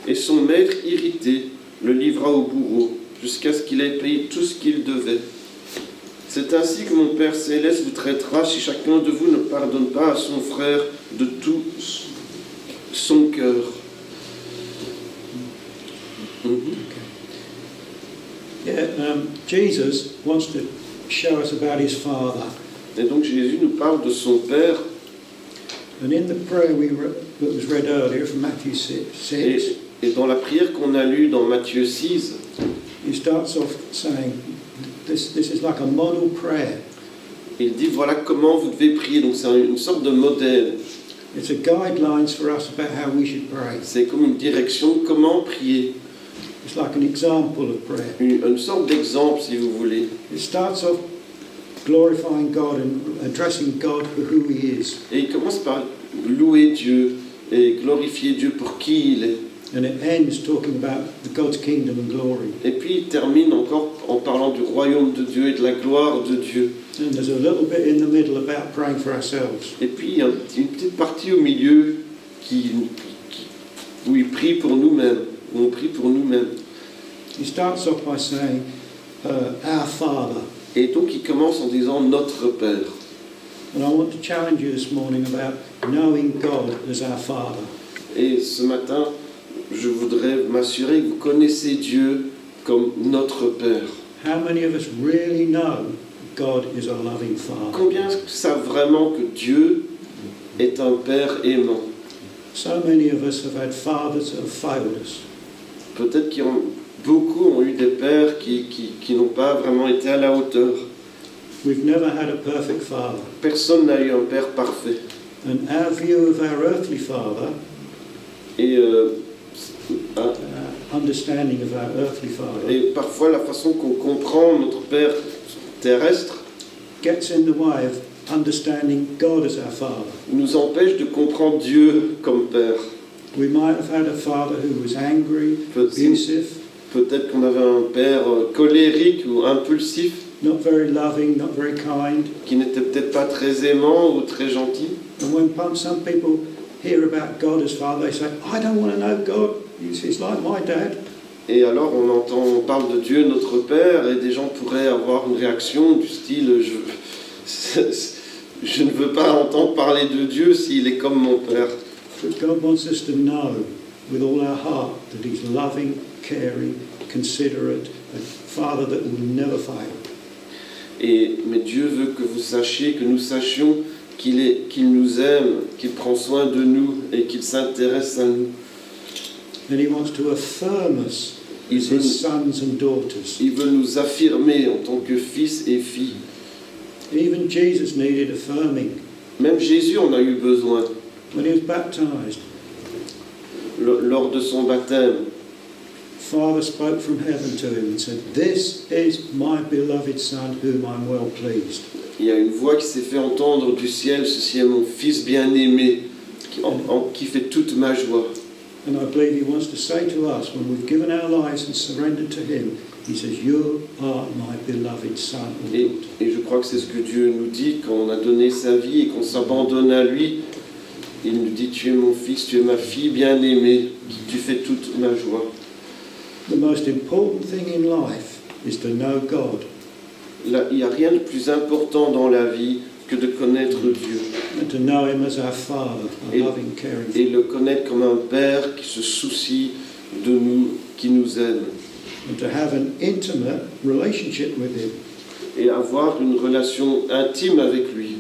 Et son maître, irrité, le livra au bourreau jusqu'à ce qu'il ait payé tout ce qu'il devait. C'est ainsi que mon Père Céleste vous traitera si chacun de vous ne pardonne pas à son frère de tout son cœur.
Jesus wants to show us about his Father.
Et donc Jésus nous parle de son Père.
And in the prayer that was read earlier from Matthew 6,
et dans la prière qu'on a lue dans Matthieu 6,
he starts off saying, this is like a model prayer.
Il dit voilà comment vous devez prier. Donc c'est une sorte de modèle.
It's a guidelines for us about how we should pray.
C'est comme une direction comment prier.
It's like an example of prayer.
une sorte d'exemple, si vous voulez.
It starts off glorifying God and addressing God for who He is.
Et il commence par louer Dieu et glorifier Dieu pour qui il est.
And it ends talking about the God's kingdom and glory.
Et puis il termine encore en parlant du royaume de Dieu et de la gloire de Dieu.
And there's a little bit in the middle about praying for ourselves.
Et puis il y a une petite partie au milieu où il prie pour nous-mêmes, où on prie pour nous-mêmes.
He starts off by saying, our Father.
Et donc il commence en disant notre Père.
And I want to challenge you this morning about knowing God as our Father.
Et ce matin, je voudrais m'assurer que vous connaissez Dieu comme notre Père.
How many of us really know God is a loving Father?
Combien savent vraiment que Dieu est un Père aimant?
So many of us have had fathers that have failed us.
Peut-être beaucoup ont eu des pères qui n'ont pas vraiment été à la hauteur.
We've never had a perfect father.
Personne n'a eu un père parfait.
And our view of our earthly father,
Et,
understanding of our earthly father,
et parfois la façon qu'on comprend notre père terrestre
gets in the way of understanding God as our father.
nous empêche de comprendre Dieu comme père.
We might have had a father who was angry, abusive,
Peut-être qu'on avait un père colérique ou impulsif,
not very loving, not very kind.
qui n'était peut-être pas très aimant ou très gentil.
And when some people hear about God as Father, they say, I don't want to know God. He's like my dad.
Et alors on parle de Dieu notre Père, et des gens pourraient avoir une réaction du style je ne veux pas entendre parler de Dieu s'il est comme mon Père.
But God wants us to know with all our heart that He's loving, caring, considerate, a Father that will never fail.
Mais Dieu veut que vous sachiez, que nous sachions qu'il nous aime, qu'il prend soin de nous et qu'il s'intéresse à nous.
And He wants to affirm us
Il
as
veut,
His sons and daughters.
il veut nous affirmer en tant que fils et filles.
Even Jesus needed affirming.
Même Jésus en a eu besoin
When He was baptized,
lors de son baptême.
Father spoke from heaven to Him and said, This is my beloved Son whom I'm well pleased.
Il y a une voix qui s'est fait entendre du ciel, ceci est mon fils bien-aimé, qui fait toute ma joie.
And I believe He wants to say to us, when we've given our lives and surrendered to Him, He says, You are my beloved Son or
Et
daughter.
je crois que c'est ce que Dieu nous dit quand on a donné sa vie et qu'on s'abandonne à lui. Il nous dit, tu es mon fils, tu es ma fille bien-aimée, tu fais toute ma joie.
The most important thing in life is to know God
Là, il n'y a rien de plus important dans la vie que de connaître Dieu
and to know Him as our Father, a
Et-
loving, caring
et
Father,
le connaître comme un Père qui se soucie de nous, qui nous aime,
and to have an intimate relationship with Him.
et avoir une relation intime avec lui.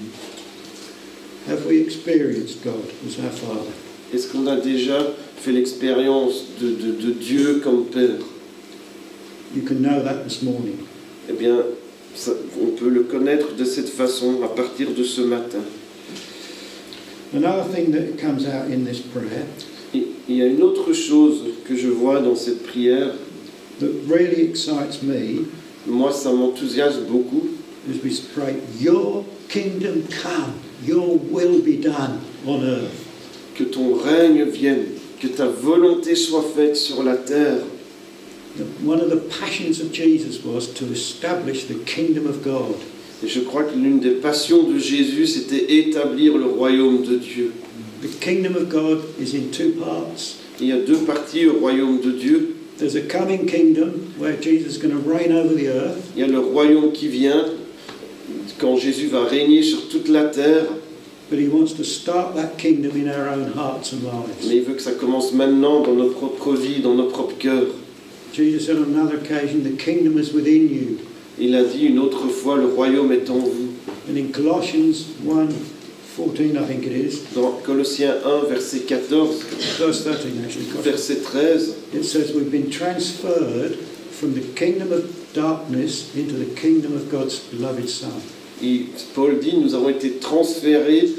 Have we experienced God as our Father?
Est-ce qu'on a déjà fait l'expérience de Dieu comme Père?
You can know that this morning.
Eh bien, on peut le connaître de cette façon à partir de ce matin.
Another thing that comes out in this prayer
Il y a une autre chose que je vois dans cette prière.
that really excites me
Moi, ça m'enthousiasme beaucoup.
is we pray, Your kingdom come, Your will be done on earth.
Que ton règne vienne, que ta volonté soit faite sur la terre.
One of the passions of Jesus was to establish the kingdom of God.
Et je crois que l'une des passions de Jésus, c'était établir le royaume de Dieu.
The kingdom of God is in two parts.
Il y a deux parties au royaume de Dieu.
There's a coming kingdom where Jesus is going to reign over the earth.
Il y a le royaume qui vient, quand Jésus va régner sur toute la terre.
But He wants to start that kingdom in our own hearts and lives.
Mais il veut que ça commence maintenant dans nos propres vies, dans nos propres cœurs.
Jesus said on another occasion, the kingdom is within you.
Il a dit une autre fois, le royaume est en vous.
And in Colossians 1:14, I think it is,
Dans Colossiens 1, verset 14,
verse 13 actually,
verset 13,
it says we've been transferred from the kingdom of darkness into the kingdom of God's beloved Son.
Paul dit, nous avons été transférés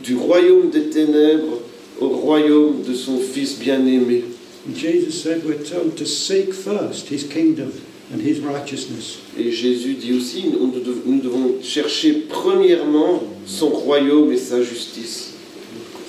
du royaume des ténèbres au royaume de son Fils bien-aimé.
And Jesus said we're told to seek first his kingdom and his righteousness.
Et Jésus dit aussi, nous devons chercher premièrement son royaume et sa justice.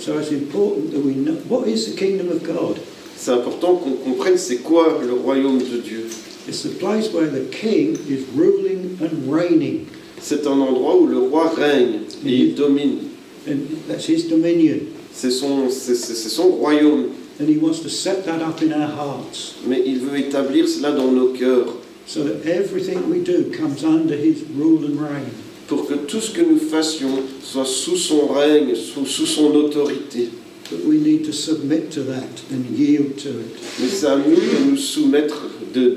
So it's important that we know what is the kingdom of God.
C'est important qu'on comprenne c'est quoi le royaume de Dieu.
It's the place where the king is ruling and reigning.
C'est un endroit où le roi règne et il domine.
And that's his dominion.
C'est son royaume.
And he wants to set that up in our hearts.
Mais il veut établir cela dans nos cœurs.
So that everything we do comes under his rule and reign.
Pour que tout ce que nous fassions soit sous son règne, sous son autorité.
But we need to submit to that and yield to it.
Mais c'est à nous de nous soumettre, de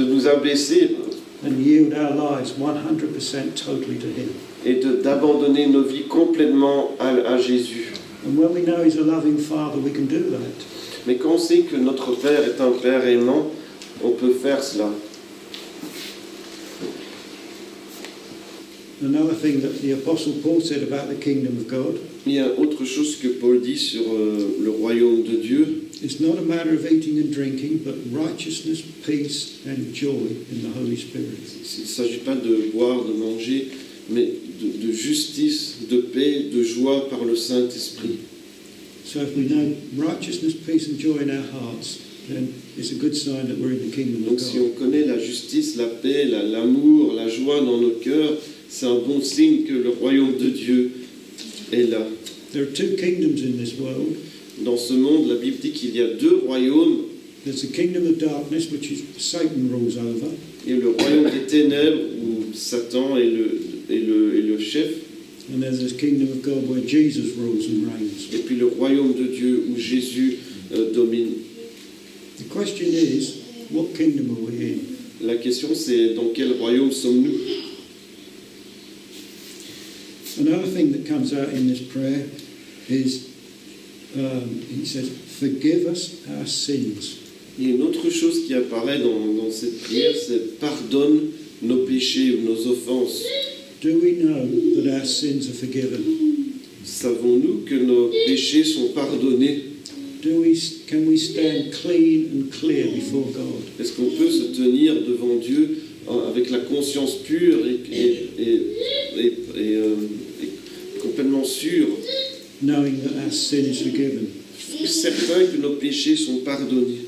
nous abaisser
And yield our lives 100% totally to him.
et d'abandonner nos vies complètement à Jésus.
And when we know he's a loving father, we can do that.
Mais quand on sait que notre Père est un Père aimant, on peut faire cela.
Another thing that the Apostle Paul said about the kingdom of God,
Il y a autre chose que Paul dit sur le royaume de Dieu.
it's not a matter of eating and drinking, but righteousness, peace and joy in the Holy Spirit.
Il ne s'agit pas de boire, de manger, mais de justice, de paix, de joie par le Saint-Esprit.
So if we know righteousness, peace and joy in our hearts, then it's a good sign that we're in the kingdom
Donc
of
si
God.
on connaît la justice, la paix, l'amour, la joie dans nos cœurs, c'est un bon signe que le royaume de Dieu est là.
There are two kingdoms in this world.
Dans ce monde, la Bible dit qu'il y a deux royaumes,
There's the kingdom of darkness, which is Satan rules over,
et le royaume des ténèbres où Satan est le chef,
and there's this kingdom of God where Jesus rules and reigns.
et puis le royaume de Dieu où Jésus domine.
The question is, what kingdom are we in?
La question c'est dans quel royaume sommes-nous?
Another thing that comes out in this prayer is, he says, forgive us our sins.
Il y a une autre chose qui apparaît dans cette prière, c'est pardonne nos péchés ou nos offenses.
Do we know that our sins are forgiven?
Savons-nous que nos péchés sont pardonnés?
Can we stand clean and clear before God?
Est-ce qu'on peut se tenir devant Dieu avec la conscience pure et complètement sûre,
Knowing that our sin is forgiven?
certain que nos péchés sont pardonnés?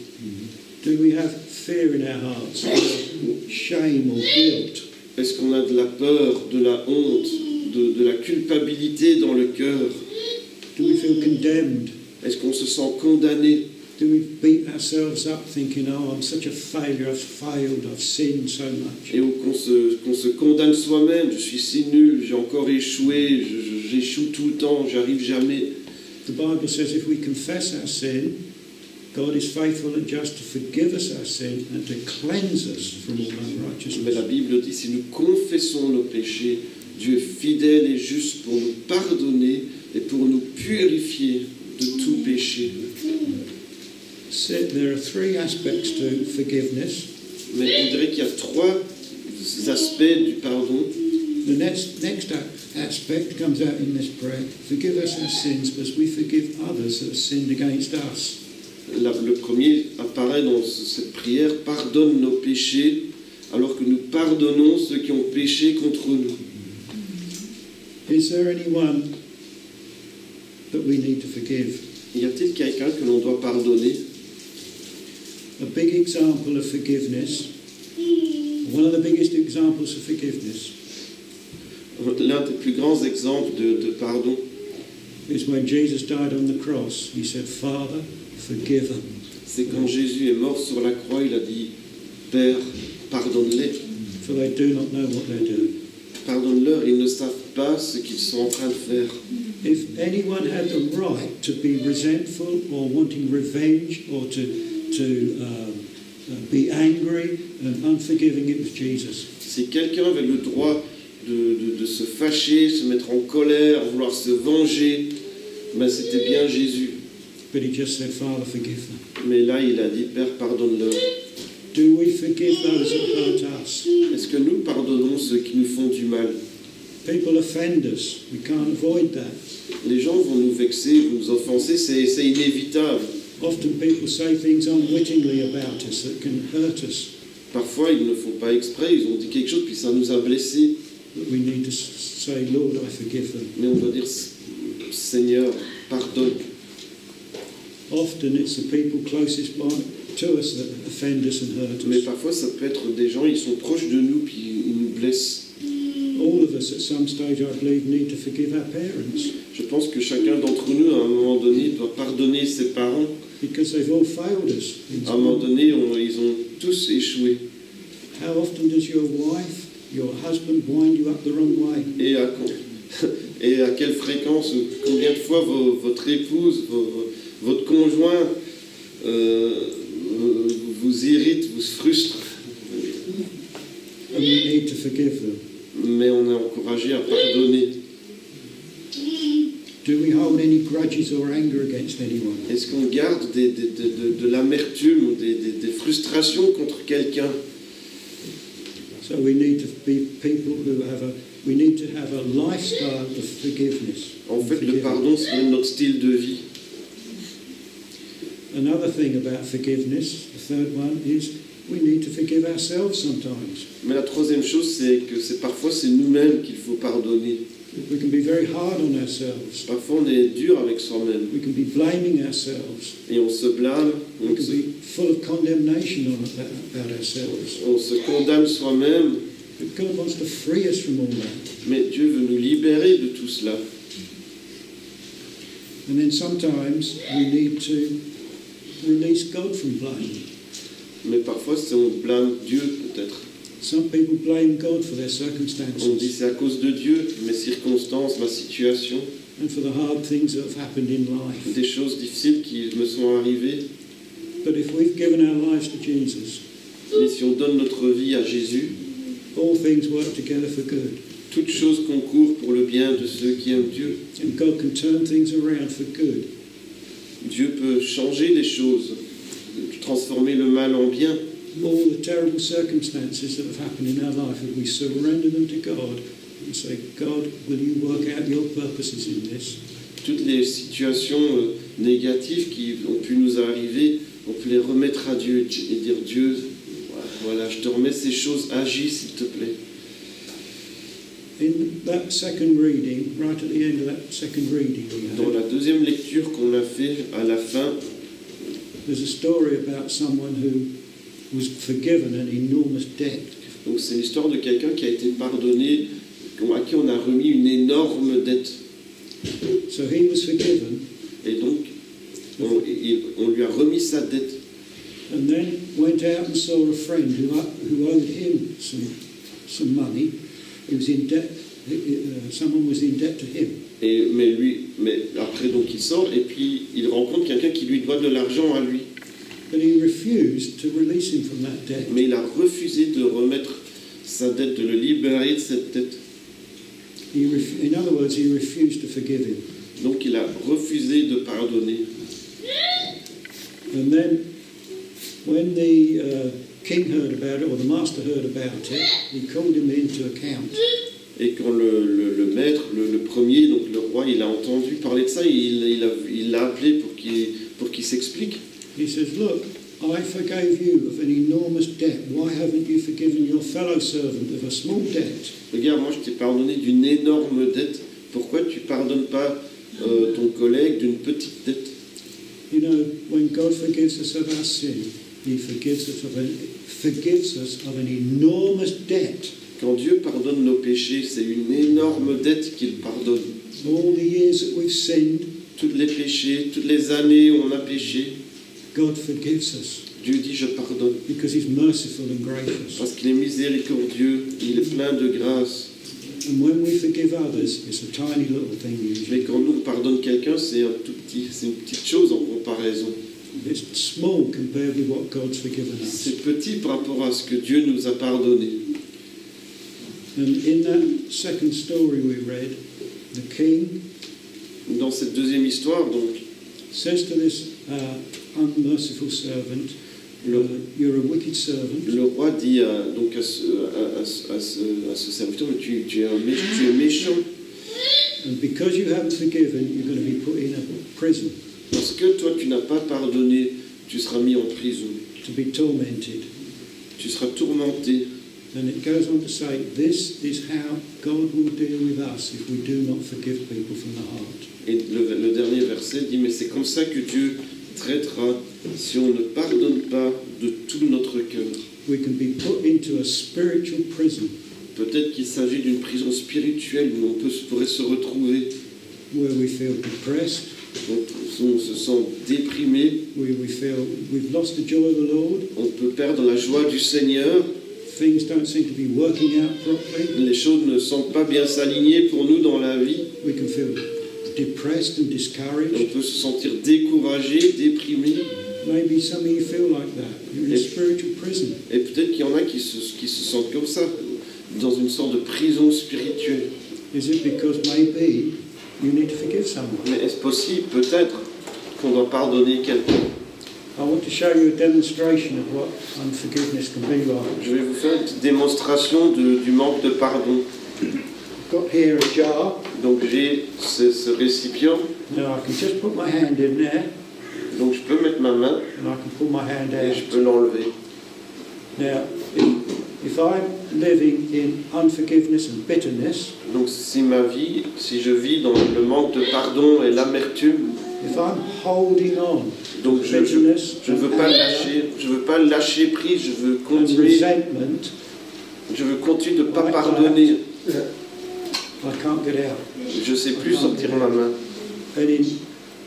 Do we have fear in our hearts, or shame or guilt?
Est-ce qu'on a de la peur, de la honte, de la culpabilité dans le cœur?
Do we feel condemned?
Est-ce qu'on se sent condamné?
Do we beat ourselves up thinking, oh, I'm such a failure, I've failed, I've sinned so much?
Et qu'on se condamne soi-même, je suis si nul, j'ai encore échoué, j'échoue tout le temps, j'arrive jamais.
The Bible says if we confess our sin, God is faithful and just to forgive us our sin and to cleanse us from all
Mais la
unrighteousness.
Bible dit, si nous confessons nos péchés, Dieu est fidèle et juste pour nous pardonner et pour nous purifier de tout péché.
There are three aspects to forgiveness.
Mais on dirait qu'il y a trois aspects du pardon.
The next aspect comes out in this prayer. Forgive us our sins as we forgive others that have sinned against us.
Le premier apparaît dans cette prière, pardonne nos péchés, alors que nous pardonnons ceux qui ont péché contre nous.
Is there anyone that we need to forgive?
Y a-t-il quelqu'un que l'on doit pardonner?
A big example of forgiveness, one of the biggest examples of forgiveness,
L'un des plus grands exemples de pardon,
is when Jesus died on the cross. He said, Father, forgive them.
c'est quand Jésus est mort sur la croix, il a dit, Père, pardonne-les.
For they do not know what they're doing.
Pardonne-leur, ils ne savent pas ce qu'ils sont en train de faire.
If anyone had the right to be resentful or wanting revenge or to be angry and unforgiving, it was Jesus.
Si quelqu'un avait le droit de se fâcher, se mettre en colère, vouloir se venger, ben c'était bien Jésus.
But he just said, Father, forgive them.
Mais là, il a dit, Père, pardonne-leur.
Do we forgive those that hurt us?
Est-ce que nous pardonnons ceux qui nous font du mal?
People offend us. We can't avoid that.
Les gens vont nous vexer, vont nous offenser, c'est inévitable.
Often people say things unwittingly about us that can hurt us.
Parfois, ils ne font pas exprès, ils ont dit quelque chose, puis ça nous a blessés.
But we need to say, Lord, I forgive them.
Mais on doit dire, Seigneur, pardonne.
Often it's the people closest to us that offend us and hurt
Mais
us.
parfois, ça peut être des gens, ils sont proches de nous, puis ils nous blessent.
All of us at some stage, I believe, need to forgive our parents
Je pense que chacun d'entre nous, à un moment donné, doit pardonner ses parents.
because they've all failed us.
À un moment donné, ils ont tous échoué.
How often does your wife, your husband wind you up the wrong way?
Et à quelle fréquence, combien de fois votre épouse, votre conjoint vous irrite, vous frustre.
And we need to forgive them.
Mais on est encouragé à pardonner.
Do we hold any grudges or anger against anyone?
Est-ce qu'on garde de l'amertume ou des frustrations contre quelqu'un?
So we need to be people who we need to have a lifestyle of forgiveness.
En fait, le pardon, c'est notre style de vie.
Another thing about forgiveness, the third one, is we need to forgive ourselves sometimes.
Mais la troisième chose, c'est que parfois c'est nous-mêmes qu'il faut pardonner.
We can be very hard on ourselves.
Parfois on est dur avec soi-même
We can be blaming ourselves.
et on se blâme,
We can be full of condemnation about ourselves.
on se condamne soi-même.
But God wants to free us from all that.
Mais Dieu veut nous libérer de tout cela.
And then sometimes we need to release God from blame.
Mais parfois on blâme Dieu peut-être.
Some people blame God for their
On dit
circumstances
c'est à cause de Dieu, mes circonstances, ma situation,
and for the hard things that have happened in life.
des choses difficiles qui me sont arrivées.
But if we've given our lives to Jesus,
Mais si on donne notre vie à Jésus,
all things work together for good.
toutes choses concourent pour le bien de ceux qui aiment Dieu.
And God can turn things around for good.
Dieu peut changer les choses, transformer le mal en bien.
All the terrible circumstances that have happened in our life, if we surrender them to God and say, God, will you work out your purposes in this?
Toutes les situations négatives qui ont pu nous arriver, on peut les remettre à Dieu et dire Dieu, voilà, je te remets ces choses, agis s'il te plaît.
In that second reading, right at the end of that second reading we
Dans
had,
la deuxième lecture qu'on a fait à la fin,
there's a story about someone who was forgiven an enormous debt.
donc c'est l'histoire de quelqu'un qui a été pardonné, à qui on a remis une énorme dette.
So he was forgiven,
Et donc, on lui a remis sa dette.
and then went out and saw a friend who owed him some money. He was in debt. Someone was in debt to him.
Mais après, donc, il sort et puis il rencontre quelqu'un qui lui doit de l'argent à lui.
But he refused to release him from that debt.
Mais il a refusé de remettre sa dette, de le libérer de cette dette.
In other words, he refused to forgive him.
Donc il a refusé de pardonner.
And then, when the king heard about it, or the master heard about it, he called him into account.
Et quand le maître, le premier, donc le roi, il a entendu parler de ça, il l'a appelé pour qu'il s'explique.
He says, look, I forgave you of an enormous debt. Why haven't you forgiven your fellow servant of a small debt?
Regarde, moi je t'ai pardonné d'une énorme dette. Pourquoi tu pardonnes pas ton collègue d'une petite dette?
You know, when God forgives us of our sin, he forgives us of an enormous debt.
Quand Dieu pardonne nos péchés, c'est une énorme dette qu'il pardonne.
All the years that we've sinned,
Tous les péchés, toutes les années où on a péché,
God forgives us
Dieu dit je pardonne.
because he's merciful and gracious.
Parce qu'il est miséricordieux, il est plein de grâce.
And when we forgive others, it's a tiny little thing usually.
Mais quand nous on pardonne quelqu'un, c'est une petite chose en comparaison.
It's small compared with what God's forgiven us.
C'est petit par rapport à ce que Dieu nous a pardonné.
And in that second story we read, the king
Dans cette deuxième histoire, donc,
says to this unmerciful servant, you're a wicked servant.
le roi dit donc à ce serviteur, mais tu es méchant.
And because you haven't forgiven, you're going to be put in a prison
Parce que toi, tu n'as pas pardonné, tu seras mis en prison.
to be tormented.
Tu seras tourmenté.
And it goes on to say, this is how God will deal with us if we do not forgive people from the heart.
Et le dernier verset dit, mais c'est comme ça que Dieu traitera si on ne pardonne pas de tout notre cœur.
We can be put into a spiritual prison
Peut-être qu'il s'agit d'une prison spirituelle où pourrait se retrouver,
where we feel depressed,
on se sent déprimé,
where we feel we've lost the joy of the Lord,
on peut perdre la joie du Seigneur,
things don't seem to be working out properly,
les choses ne semblent pas bien s'aligner pour nous dans la vie,
we can feel depressed and
on
discouraged.
peut se sentir découragé, déprimé,
Maybe some of you feel like that. You're in a spiritual prison.
et peut-être qu'il y en a qui se sentent comme ça, dans une sorte de prison spirituelle.
Is it because maybe you need to forgive someone?
Mais est-ce possible, peut-être, qu'on doit pardonner quelqu'un?
I want to show you a demonstration of what unforgiveness can be like.
Je vais vous faire une petite démonstration du manque de pardon.
I've got here a jar.
Donc j'ai ce récipient,
Now I can just put my hand in there
donc je peux mettre ma main
and I can pull my hand
et je
out.
peux l'enlever.
Now, if I'm living in unforgiveness and bitterness,
Donc si je vis dans le manque de pardon et l'amertume,
if I'm holding on
donc
to
je
bitterness
ne veux pas lâcher prise, je veux
and
continuer
resentment,
de ne pas pardonner.
I can't get out.
Je ne sais plus sortir ma main.
And in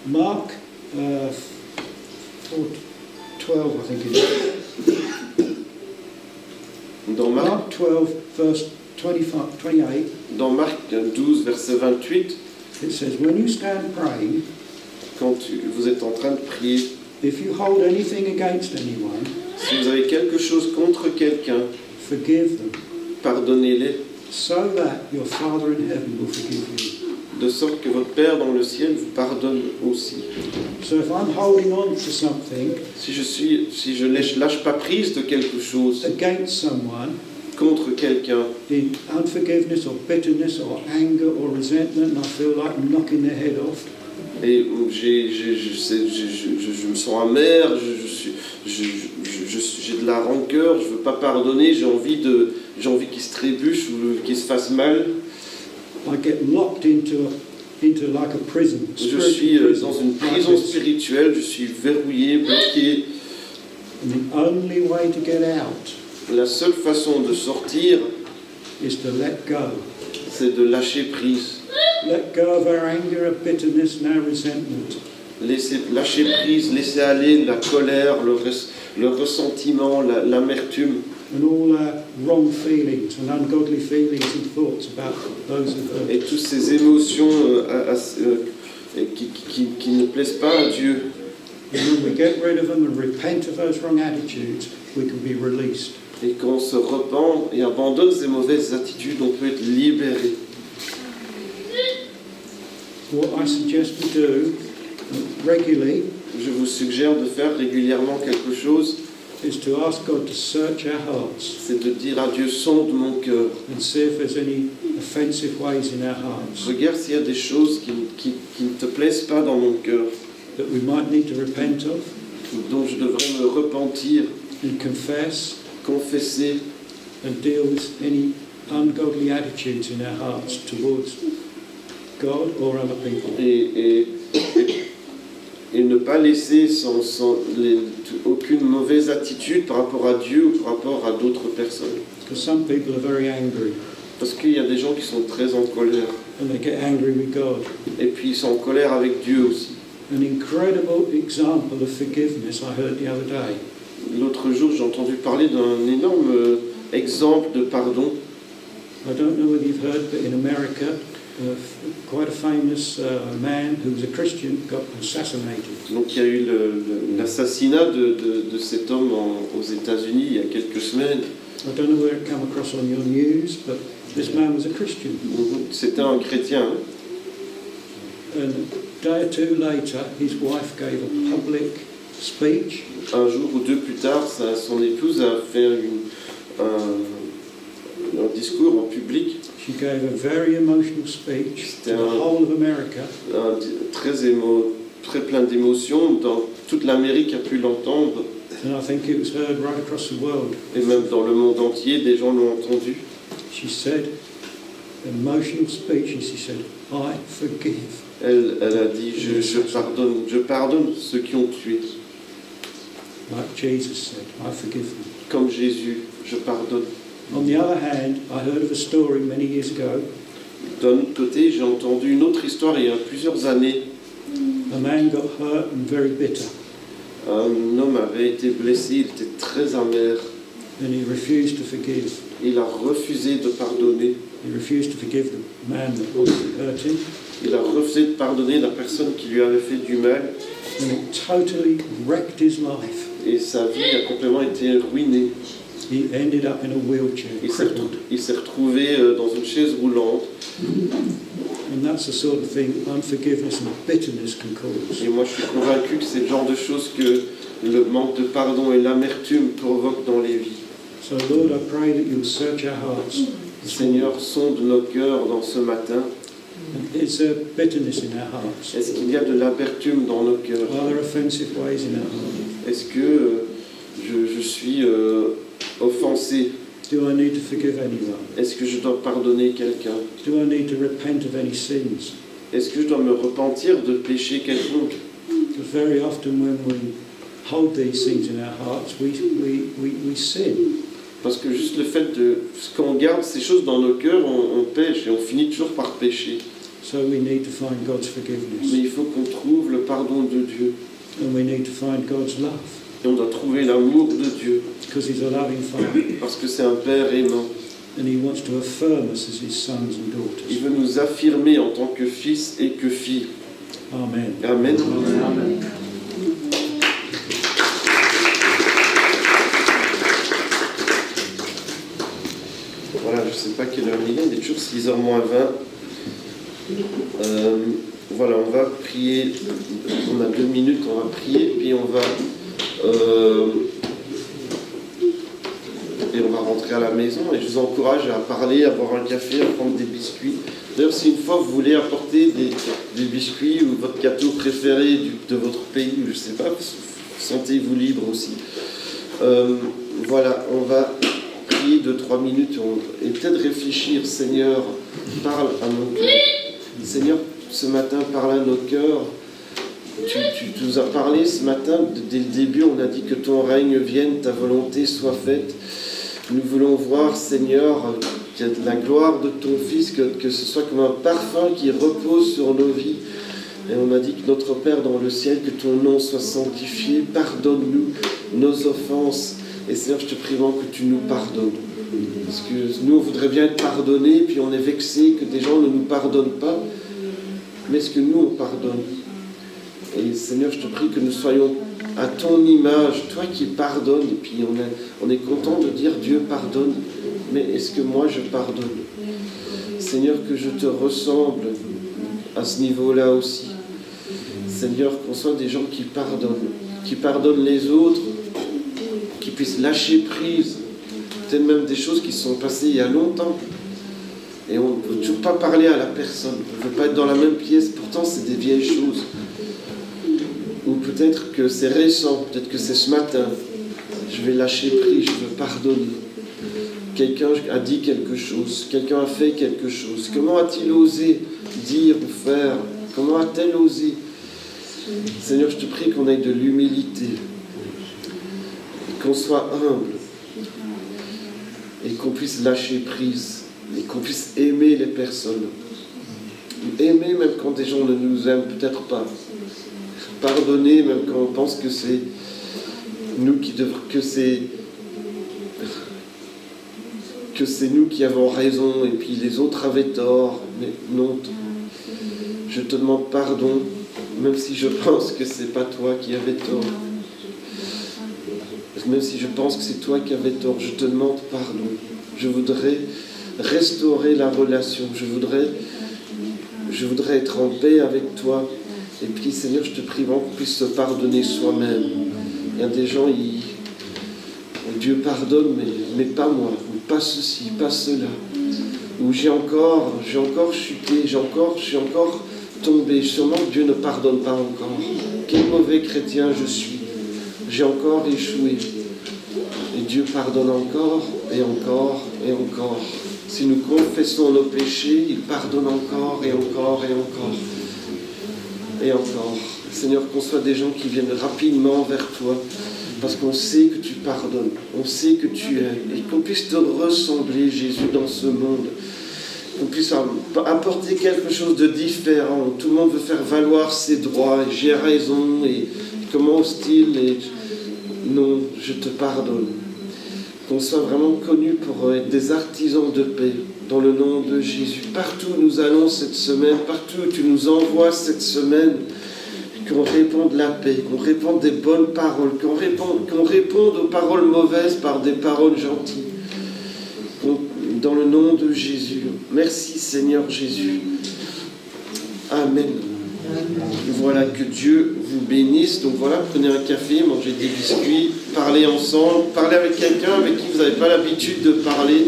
Mark 4:12, I think it is.
Dans Marc,
Mark 12, verse 28,
dans Marc 12, verset 28,
it says, when you stand praying,
quand vous êtes en train de prier,
if you hold anything against anyone,
si vous avez quelque chose contre quelqu'un,
forgive them,
pardonnez-les,
so that your Father in heaven will forgive you.
de sorte que votre Père dans le ciel vous pardonne aussi.
So if I'm holding on to something
Si je lâche pas prise de quelque chose
against someone
contre quelqu'un,
in unforgiveness or bitterness or anger or resentment, and I feel like knocking their head off,
et je me sens amer, j'ai de la rancœur, je veux pas pardonner, j'ai envie qu'il se trébuche ou qu'il se fasse mal.
I get locked into like a prison.
Je suis dans une prison spirituelle, je suis verrouillé, bloqué.
And the only way to get out
La seule façon de sortir,
is to let go.
c'est de lâcher prise.
Let go of our anger, our bitterness, and our resentment.
Lâcher prise, laisser aller la colère, le ressentiment, l'amertume.
And all our wrong feelings and ungodly feelings and thoughts about those who hurt
Et
us.
toutes ces émotions qui ne plaisent pas à Dieu.
And when we get rid of them and repent of those wrong attitudes, we can be released.
Et quand on se repent et abandonne ces mauvaises attitudes, on peut être libéré.
What I suggest we do regularly
Je vous suggère de faire régulièrement quelque chose,
is to ask God to search our hearts
c'est de dire à Dieu, sonde mon cœur.
and see if there's any offensive ways in our hearts
Regarde s'il y a des choses qui ne te plaisent pas dans mon cœur,
that we might need to repent of
dont je devrais me repentir,
and confess
confesser
and deal with any ungodly attitudes in our hearts towards God or other people.
et ne pas laisser aucune mauvaise attitude par rapport à Dieu ou par rapport à d'autres personnes.
Because some people are very angry
Parce qu'il y a des gens qui sont très en colère.
and they get angry with God.
Et puis ils sont en colère avec Dieu aussi.
An incredible example of forgiveness I heard the other day.
L'autre jour, j'ai entendu parler d'un énorme exemple de pardon.
I don't know whether you've heard, but in America, quite a famous man who was a Christian got assassinated.
Donc il y a eu l'assassinat de cet homme aux États-Unis il y a quelques semaines.
I don't know where it came across on your news, but this man was a Christian.
C'était un chrétien.
And a day or two later, his wife gave a public speech.
Un jour ou deux plus tard, son épouse a fait un discours en public.
She gave a very emotional speech to the whole of America.
Très plein d'émotions, dans toute l'Amérique a pu l'entendre.
And I think it was heard right across the world.
Et même dans le monde entier, des gens l'ont entendu.
She said, emotional speech, and she said, I forgive.
Elle a dit, je pardonne ceux qui ont tué.
Like Jesus said, I forgive them.
Comme Jésus, je pardonne.
On the other hand, I heard of a story many years ago.
D'un autre côté, j'ai entendu une autre histoire il y a plusieurs années.
A man got hurt and very bitter.
Un homme avait été blessé, il était très amer.
And he refused to forgive.
Il a refusé de pardonner.
He refused to forgive the man that hurt him.
Il a refusé de pardonner la personne qui lui avait fait du mal.
And it totally wrecked his life.
Et sa vie a complètement été ruinée.
He ended up in a wheelchair, crippled.
Il s'est retrouvé dans une chaise roulante.
And that's the sort of thing unforgiveness and bitterness can cause.
Et moi, je suis convaincu que c'est le genre de choses que le manque de pardon et l'amertume provoquent dans les vies.
So, Lord, I pray that you'll search our hearts.
Seigneur, sonde nos cœurs dans ce matin.
And is there bitterness in our hearts?
Est-ce qu'il y a de l'amertume dans nos cœurs?
Are there offensive ways in our hearts?
Est-ce que je suis offensé?
Do I need to forgive anyone?
Est-ce que je dois pardonner quelqu'un?
Do I need to repent of any sins?
Est-ce que je dois me repentir de péché quelconque?
Because very often when we hold these things in our hearts, we sin.
Parce que juste le fait quand on garde ces choses dans nos cœurs, on pêche et on finit toujours par pécher.
So we need to find God's forgiveness.
Mais il faut qu'on trouve le pardon de Dieu.
And we need to find God's love.
Et on doit trouver l'amour de Dieu.
Because He's a loving Father.
Parce que c'est un Père aimant.
And He wants to affirm us as His sons and
Il
daughters.
veut nous affirmer en tant que fils et que fille.
Amen.
Amen.
Amen.
Voilà, je ne sais pas quelle heure il est toujours 6h moins 20. Voilà, on va prier. On a 2 minutes, on va prier, puis on va rentrer à la maison. Et je vous encourage à parler, à boire un café, à prendre des biscuits. D'ailleurs, si une fois vous voulez apporter des biscuits ou votre gâteau préféré de votre pays, ou je ne sais pas, sentez-vous libre aussi. Voilà, on va prier 2-3 minutes et peut-être réfléchir. Seigneur, parle à nos cœurs. Seigneur, ce matin, parle à nos cœurs. Tu nous as parlé ce matin, dès le début, on a dit que ton règne vienne, ta volonté soit faite. Nous voulons voir, Seigneur, qu'il y a de la gloire de ton Fils, que ce soit comme un parfum qui repose sur nos vies. Et on a dit que notre Père dans le ciel, que ton nom soit sanctifié, pardonne-nous nos offenses. Et Seigneur, je te prie vraiment que tu nous pardonnes. Parce que nous, on voudrait bien être pardonnés, puis on est vexé que des gens ne nous pardonnent pas. Mais est-ce que nous, on pardonne? Et Seigneur, je te prie que nous soyons à ton image, toi qui pardonnes. Et puis on est content de dire Dieu pardonne. Mais est-ce que moi, je pardonne? Seigneur, que je te ressemble à ce niveau-là aussi. Seigneur, qu'on soit des gens qui pardonnent les autres, qui puissent lâcher prise, peut-être même des choses qui sont passées il y a longtemps. Et on ne peut toujours pas parler à la personne, on ne veut pas être dans la même pièce, pourtant c'est des vieilles choses. Ou peut-être que c'est récent, peut-être que c'est ce matin, je vais lâcher prise, je veux pardonner. Quelqu'un a dit quelque chose, quelqu'un a fait quelque chose. Comment a-t-il osé dire ou faire? Comment a-t-elle osé? Seigneur, je te prie qu'on ait de l'humilité, qu'on soit humble, et qu'on puisse lâcher prise, et qu'on puisse aimer les personnes. Aimer même quand des gens ne nous aiment peut-être pas. Pardonner même quand on pense que c'est nous que c'est nous qui avons raison et puis les autres avaient tort. Mais non, je te demande pardon, même si je pense que c'est pas toi qui avais tort. Même si je pense que c'est toi qui avais tort, je te demande pardon. Je voudrais restaurer la relation. Je voudrais être en paix avec toi. Et puis, Seigneur, je te prie vraiment qu'on puisse se pardonner soi-même. Il y a des gens, Dieu pardonne, mais pas moi, ou pas ceci, pas cela. où j'ai encore chuté, je suis encore tombé. Sûrement que Dieu ne pardonne pas encore. Quel mauvais chrétien je suis. J'ai encore échoué. Et Dieu pardonne encore et encore et encore. Si nous confessons nos péchés, il pardonne encore et encore et encore. Et encore. Seigneur, qu'on soit des gens qui viennent rapidement vers toi, parce qu'on sait que tu pardonnes, on sait que tu aimes, et qu'on puisse te ressembler, Jésus, dans ce monde. Qu'on puisse apporter quelque chose de différent. Tout le monde veut faire valoir ses droits, et j'ai raison, et comment hostile, et non, je te pardonne. Qu'on soit vraiment connus pour être des artisans de paix, dans le nom de Jésus. Partout où nous allons cette semaine, partout où tu nous envoies cette semaine, qu'on réponde la paix, qu'on réponde des bonnes paroles, qu'on réponde aux paroles mauvaises par des paroles gentilles. Dans le nom de Jésus. Merci Seigneur Jésus. Amen. Voilà, que Dieu vous bénisse. Donc voilà, prenez un café, mangez des biscuits, parlez ensemble, parlez avec quelqu'un avec qui vous n'avez pas l'habitude de parler.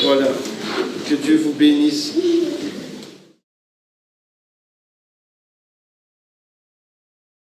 Voilà, que Dieu vous bénisse.